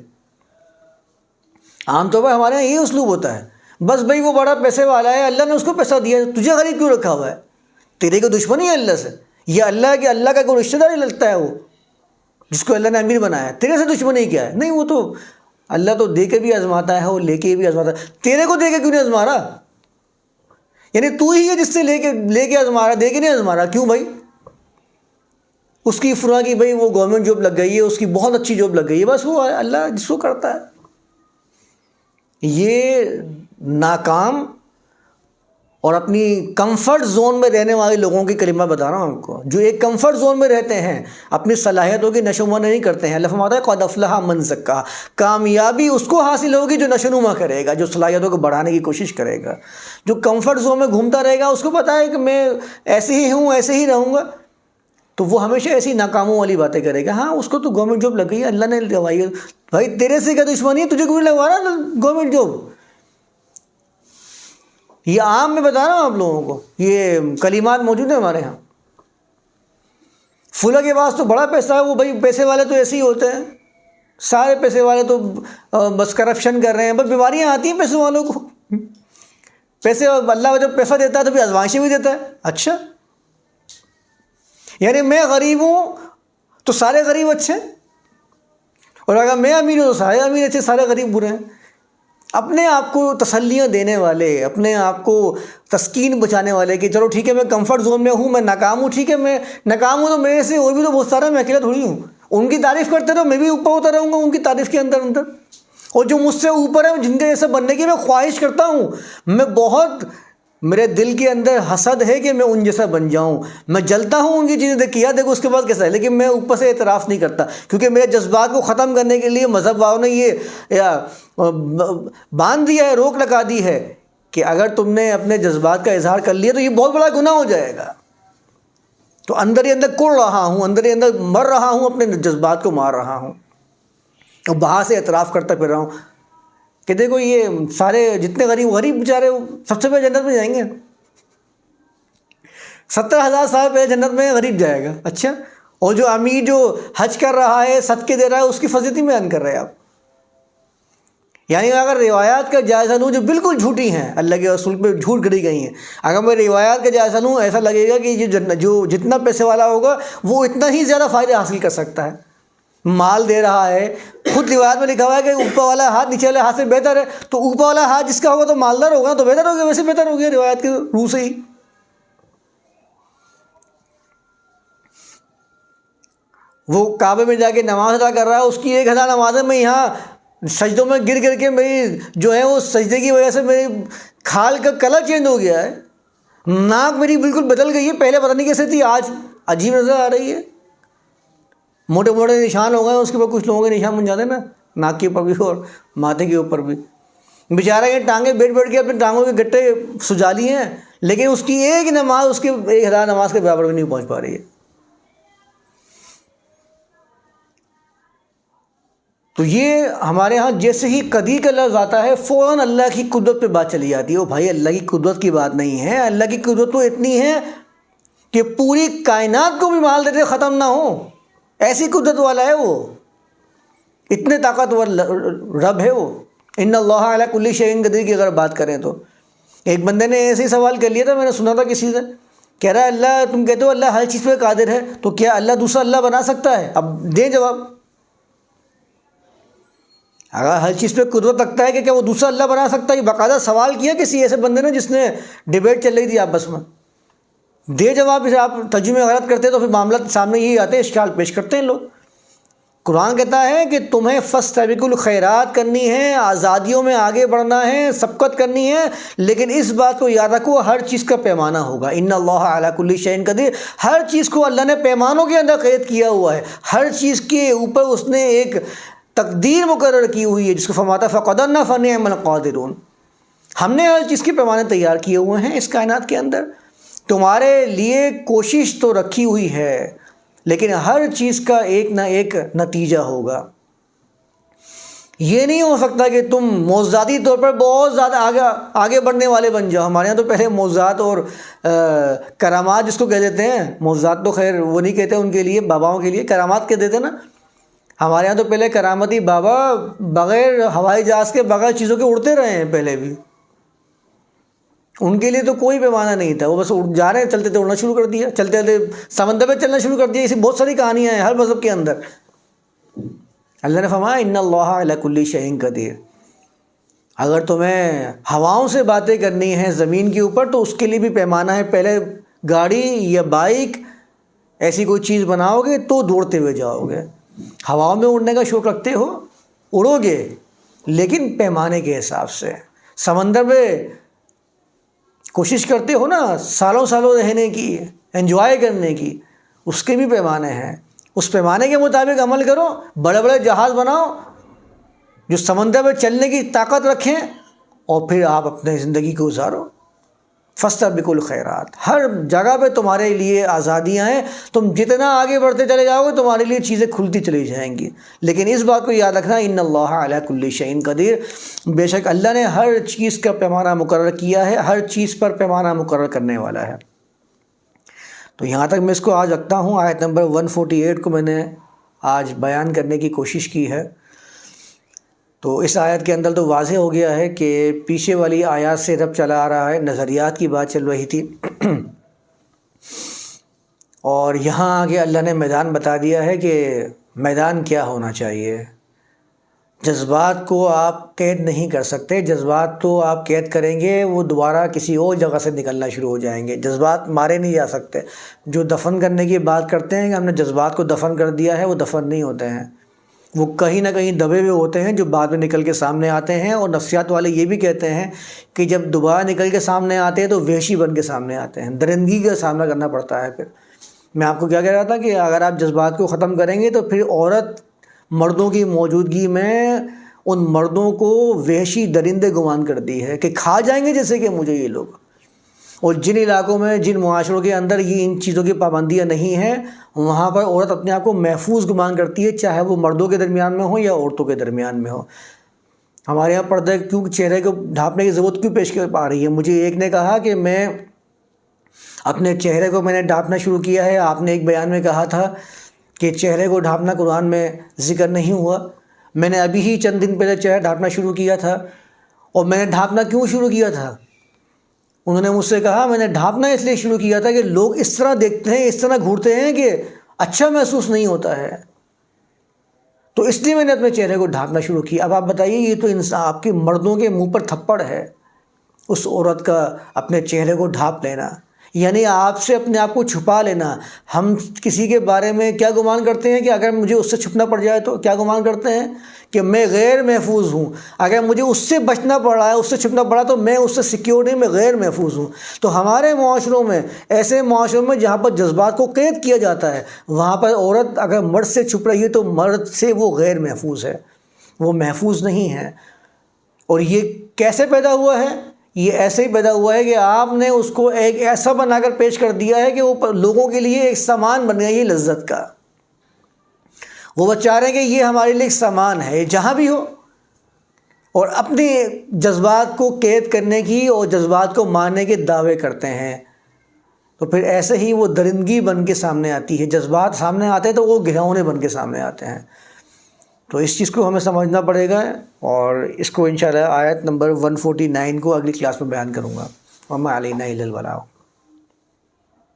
عام طور پر ہمارے یہاں یہی اسلوب ہوتا ہے، بس بھائی وہ بڑا پیسے والا ہے، اللہ نے اس کو پیسہ دیا، تجھے غریب کیوں رکھا ہوا ہے؟ تیرے کو دشمنی ہے اللہ سے، یا اللہ کا کوئی رشتہ داری لگتا ہے وہ جس کو اللہ نے امیر بنایا ہے، تیرے سے دشمنی کیا ہے؟ نہیں، وہ تو اللہ تو دے کے بھی آزماتا ہے، وہ لے کے بھی آزماتا ہے، تیرے کو دے کے کیوں نہیں آزما رہا؟ یعنی تو ہی ہے جس سے لے کے آزما رہا، دے کے نہیں آزما رہا، کیوں بھائی؟ اس کی فلاں کی بھائی وہ گورنمنٹ جاب لگ گئی ہے، اس کی بہت اچھی جاب لگ گئی ہے، بس وہ اللہ جس کو کرتا ہے۔ یہ ناکام اور اپنی کمفرٹ زون میں رہنے والے لوگوں کی کلمہ بتا رہا ہوں آپ کو، جو ایک کمفرٹ زون میں رہتے ہیں، اپنی صلاحیتوں کی نشو و نما نہیں کرتے ہیں۔ اللہ فرماتا ہے قد افلح من زکاہا، کامیابی اس کو حاصل ہوگی جو نشو و نما کرے گا، جو صلاحیتوں کو بڑھانے کی کوشش کرے گا۔ جو کمفرٹ زون میں گھومتا رہے گا، اس کو پتہ ہے کہ میں ایسے ہی ہوں، ایسے ہی رہوں گا، تو وہ ہمیشہ ایسی ناکاموں والی باتیں کرے گا۔ ہاں اس کو تو گورنمنٹ جاب لگ گئی ہے، اللہ نے لگوائی ہے، بھائی تیرے سے کیا دشمنی ہے، تجھے کیوں لگوا رہا گورنمنٹ جاب؟ یہ عام میں بتا رہا ہوں آپ لوگوں کو، یہ کلمات موجود ہیں ہمارے ہاں۔ فلاں کے پاس تو بڑا پیسہ ہے، وہ بھائی پیسے والے تو ایسے ہی ہوتے ہیں، سارے پیسے والے تو بس کرپشن کر رہے ہیں، بس بیماریاں آتی ہیں پیسے والوں کو۔ پیسے اللہ جب پیسہ دیتا ہے تو پھر آزمائشیں بھی دیتا ہے. اچھا یعنی میں غریب ہوں تو سارے غریب اچھے، اور اگر میں امیر ہوں تو سارے امیر اچھے، سارے غریب برے ہیں. اپنے آپ کو تسلیاں دینے والے، اپنے آپ کو تسکین بچانے والے کہ چلو ٹھیک ہے میں کمفرٹ زون میں ہوں، میں ناکام ہوں، ٹھیک ہے میں ناکام ہوں تو میرے سے اور بھی تو بہت سارا، میں اکیلا تھوڑی ہوں. ان کی تعریف کرتے رہو، میں بھی اوپر ہوتا رہوں گا ان کی تعریف کے اندر اندر. اور جو مجھ سے اوپر ہے جن کے جیسے بننے کی میں خواہش کرتا ہوں، میں بہت، میرے دل کے اندر حسد ہے کہ میں ان جیسا بن جاؤں. میں جلتا ہوں ان کی چیزیں دیکھ کے، یار دیکھو اس کے بعد کیسا ہے، لیکن میں اوپر سے اعتراف نہیں کرتا، کیونکہ میرے جذبات کو ختم کرنے کے لیے مذہب والوں نے یہ باندھ دیا ہے، روک لگا دی ہے کہ اگر تم نے اپنے جذبات کا اظہار کر لیا تو یہ بہت بڑا گناہ ہو جائے گا. تو اندر ہی اندر کڑ رہا ہوں، اندر ہی اندر مر رہا ہوں، اپنے جذبات کو مار رہا ہوں، اور باہر سے اعتراف کرتا پھر رہا ہوں کہ دیکھو یہ سارے جتنے غریب بیچارے سب سے پہلے جنت میں جائیں گے. 70,000 سال پہلے جنت میں غریب جائے گا. اچھا، اور جو امیر جو حج کر رہا ہے، صدقے دے رہا ہے، اس کی فضیلت ہی بیان کر رہے ہیں آپ. یعنی اگر روایات کا جائزہ لوں جو بالکل جھوٹی ہیں، اللہ کے رسول پہ جھوٹ گھڑی گئی ہیں، اگر میں روایات کا جائزہ لوں ایسا لگے گا کہ یہ جو جتنا پیسے والا ہوگا وہ اتنا ہی زیادہ فائدہ حاصل کر سکتا ہے، مال دے رہا ہے. خود روایت میں لکھا ہوا ہے کہ اوپر والا ہاتھ نیچے والے ہاتھ سے بہتر ہے، تو اوپر والا ہاتھ جس کا ہوگا تو مالدار ہوگا تو بہتر ہوگا، ویسے بہتر ہو گیا روایت کے روح سے ہی. وہ کعبے میں جا کے نماز ادا کر رہا ہے، اس کی 1,000 نمازیں میں یہاں سجدوں میں گر گر کے میری جو ہے وہ سجدے کی وجہ سے میری کھال کا کلر چینج ہو گیا ہے، ناک میری بالکل بدل گئی ہے، پہلے پتہ نہیں کیسے تھی، آج عجیب نظر آ رہی ہے. موٹے موٹے نشان ہو گئے، اس کے بعد کچھ لوگوں کے نشان بن جاتے ہیں نا، ناک کے اوپر بھی اور ماتھے کے اوپر بھی. بیچارہ یہ ٹانگیں بیٹھ کے اپنے ٹانگوں کے گٹے سجا لیے ہیں، لیکن اس کی ایک نماز اس کے 1,000 نماز کے برابر بھی نہیں پہنچ پا رہی ہے. تو یہ ہمارے ہاں جیسے ہی قدیر کا لفظ آتا ہے فوراً اللہ کی قدرت پہ بات چلی جاتی ہے. او بھائی اللہ کی قدرت کی بات نہیں ہے، اللہ کی قدرت تو اتنی ہے کہ پوری کائنات کو بھی مال دیتے ختم نہ ہو، ایسی قدرت والا ہے وہ، اتنے طاقتور رب ہے وہ. ان اللہ علی کل شیء قدیر کی اگر بات کریں تو ایک بندے نے ایسے ہی سوال کر لیا تھا، میں نے سنا تھا کسی سے، کہہ رہا ہے اللہ، تم کہتے ہو اللہ ہر چیز پہ قادر ہے، تو کیا اللہ دوسرا اللہ بنا سکتا ہے؟ اب دیں جواب. اگر ہر چیز پہ قدرت رکھتا ہے کہ کیا وہ دوسرا اللہ بنا سکتا ہے؟ یہ باقاعدہ سوال کیا کسی ایسے بندے نے جس نے ڈیبیٹ چل رہی تھی آپس میں. دے جواب. اسے آپ ترجمے غلط کرتے تو پھر معاملہ سامنے یہی آتے ہیں، اشکال پیش کرتے ہیں لوگ. قرآن کہتا ہے کہ تمہیں فاستبقوا الخیرات کرنی ہے، آزادیوں میں آگے بڑھنا ہے، سبقت کرنی ہے، لیکن اس بات کو یاد رکھو ہر چیز کا پیمانہ ہوگا. ان اللہ علی کل شیء قدیر، ہر چیز کو اللہ نے پیمانوں کے اندر قید کیا ہوا ہے، ہر چیز کے اوپر اس نے ایک تقدیر مقرر کی ہوئی ہے، جس کو فرماتا فقدرنا فنعم القادرون. ہم نے ہر چیز کے پیمانے تیار کیے ہوئے ہیں اس کائنات کے اندر. تمہارے لیے کوشش تو رکھی ہوئی ہے، لیکن ہر چیز کا ایک نہ ایک نتیجہ ہوگا. یہ نہیں ہو سکتا کہ تم موضوعاتی طور پر بہت زیادہ آگے بڑھنے والے بن جاؤ. ہمارے یہاں تو پہلے موضوعات اور کرامات جس کو کہہ دیتے ہیں، موضوعات تو خیر وہ نہیں کہتے، ان کے لیے باباؤں کے لیے کرامات کہہ دیتے نا. ہمارے یہاں تو پہلے کرامتی بابا بغیر ہوائی جہاز کے بغیر چیزوں کے اڑتے رہے ہیں پہلے بھی. ان کے لیے تو کوئی پیمانہ نہیں تھا، وہ بس جا رہے ہیں، چلتے تھے اڑنا شروع کر دیا، چلتے چلتے سمندر میں چلنا شروع کر دیا. ایسی بہت ساری کہانیاں ہیں ہر مذہب کے اندر. اللہ نے فرمایا ان اللہ علی کل شیء قدیر. اگر تمہیں ہواؤں سے باتیں کرنی ہیں زمین کے اوپر تو اس کے لیے بھی پیمانہ ہے. پہلے گاڑی یا بائک ایسی کوئی چیز بناؤ گے تو دوڑتے ہوئے جاؤ گے. ہواؤں میں اڑنے کا شوق رکھتے ہو، اڑو گے لیکن پیمانے کے حساب سے. سمندر میں کوشش کرتے ہو نا سالوں سالوں رہنے کی، انجوائے کرنے کی، اس کے بھی پیمانے ہیں. اس پیمانے کے مطابق عمل کرو. بڑے بڑے جہاز بناؤ جو سمندر میں چلنے کی طاقت رکھیں، اور پھر آپ اپنے زندگی کو گزارو. فاستبقوا الخیرات، ہر جگہ پہ تمہارے لیے آزادیاں ہیں. تم جتنا آگے بڑھتے چلے جاؤ گے تمہارے لیے چیزیں کھلتی چلی جائیں گی. لیکن اس بات کو یاد رکھنا ان اللہ علی کل شیء قدیر، بے شک اللہ نے ہر چیز کا پیمانہ مقرر کیا ہے، ہر چیز پر پیمانہ مقرر کرنے والا ہے. تو یہاں تک میں اس کو آج رکھتا ہوں. آیت نمبر 148 کو میں نے آج بیان کرنے کی کوشش کی ہے. تو اس آیت کے اندر تو واضح ہو گیا ہے کہ پیچھے والی آیات سے رب چلا آ رہا ہے، نظریات کی بات چل رہی تھی اور یہاں آگے اللہ نے میدان بتا دیا ہے کہ میدان کیا ہونا چاہیے۔ جذبات کو آپ قید نہیں کر سکتے، جذبات تو آپ قید کریں گے وہ دوبارہ کسی اور جگہ سے نکلنا شروع ہو جائیں گے، جذبات مارے نہیں جا سکتے۔ جو دفن کرنے کی بات کرتے ہیں کہ ہم نے جذبات کو دفن کر دیا ہے، وہ دفن نہیں ہوتے ہیں، وہ کہیں نہ کہیں دبے ہوئے ہوتے ہیں جو بعد میں نکل کے سامنے آتے ہیں۔ اور نفسیات والے یہ بھی کہتے ہیں کہ جب دوبارہ نکل کے سامنے آتے ہیں تو وحشی بن کے سامنے آتے ہیں، درندگی کا سامنا کرنا پڑتا ہے۔ پھر میں آپ کو کیا کہہ رہا تھا کہ اگر آپ جذبات کو ختم کریں گے تو پھر عورت مردوں کی موجودگی میں ان مردوں کو وحشی درندے گمان کر دی ہے کہ کھا جائیں گے جیسے کہ مجھے یہ لوگ۔ اور جن علاقوں میں، جن معاشروں کے اندر یہ ان چیزوں کی پابندیاں نہیں ہیں، وہاں پر عورت اپنے آپ کو محفوظ گمان کرتی ہے، چاہے وہ مردوں کے درمیان میں ہو یا عورتوں کے درمیان میں ہو۔ ہمارے یہاں پردہ کیوں چہرے کو ڈھانپنے کی ضرورت کیوں پیش کر پا رہی ہے؟ مجھے ایک نے کہا کہ میں اپنے چہرے کو میں نے ڈھانپنا شروع کیا ہے۔ آپ نے ایک بیان میں کہا تھا کہ چہرے کو ڈھانپنا قرآن میں ذکر نہیں ہوا۔ میں نے ابھی ہی چند دن پہلے چہرہ ڈھانپنا شروع کیا تھا۔ اور میں نے ڈھانپنا کیوں شروع کیا تھا؟ انہوں نے مجھ سے کہا میں نے ڈھانپنا اس لیے شروع کیا تھا کہ لوگ اس طرح دیکھتے ہیں، اس طرح گھورتے ہیں کہ اچھا محسوس نہیں ہوتا ہے، تو اس لیے میں نے اپنے چہرے کو ڈھانپنا شروع کیا۔ اب آپ بتائیے، یہ تو آپ کے مردوں کے منہ پر تھپڑ ہے، اس عورت کا اپنے چہرے کو ڈھانپ لینا، یعنی آپ سے اپنے آپ کو چھپا لینا۔ ہم کسی کے بارے میں کیا گمان کرتے ہیں کہ اگر مجھے اس سے چھپنا پڑ جائے تو کیا گمان کرتے ہیں کہ میں غیر محفوظ ہوں، اگر مجھے اس سے بچنا پڑا ہے، اس سے چھپنا پڑا تو میں اس سے سیکیور نہیں، میں غیر محفوظ ہوں۔ تو ہمارے معاشروں میں، ایسے معاشروں میں جہاں پر جذبات کو قید کیا جاتا ہے، وہاں پر عورت اگر مرد سے چھپ رہی ہے تو مرد سے وہ غیر محفوظ ہے، وہ محفوظ نہیں ہے۔ اور یہ کیسے پیدا ہوا ہے؟ یہ ایسے ہی پیدا ہوا ہے کہ آپ نے اس کو ایک ایسا بنا کر پیش کر دیا ہے کہ وہ لوگوں کے لیے ایک سامان بن گیا، یہ لذت کا۔ وہ بس چاہ رہے ہیں کہ یہ ہمارے لیے ایک سامان ہے، جہاں بھی ہو، اور اپنے جذبات کو قید کرنے کی اور جذبات کو مارنے کے دعوے کرتے ہیں۔ تو پھر ایسے ہی وہ درندگی بن کے سامنے آتی ہے، جذبات سامنے آتے ہیں تو وہ گھرونے بن کے سامنے آتے ہیں۔ تو اس چیز کو ہمیں سمجھنا پڑے گا، اور اس کو انشاءاللہ آیت نمبر 149 کو اگلی کلاس میں بیان کروں گا۔ وما علینا الا البلاغ۔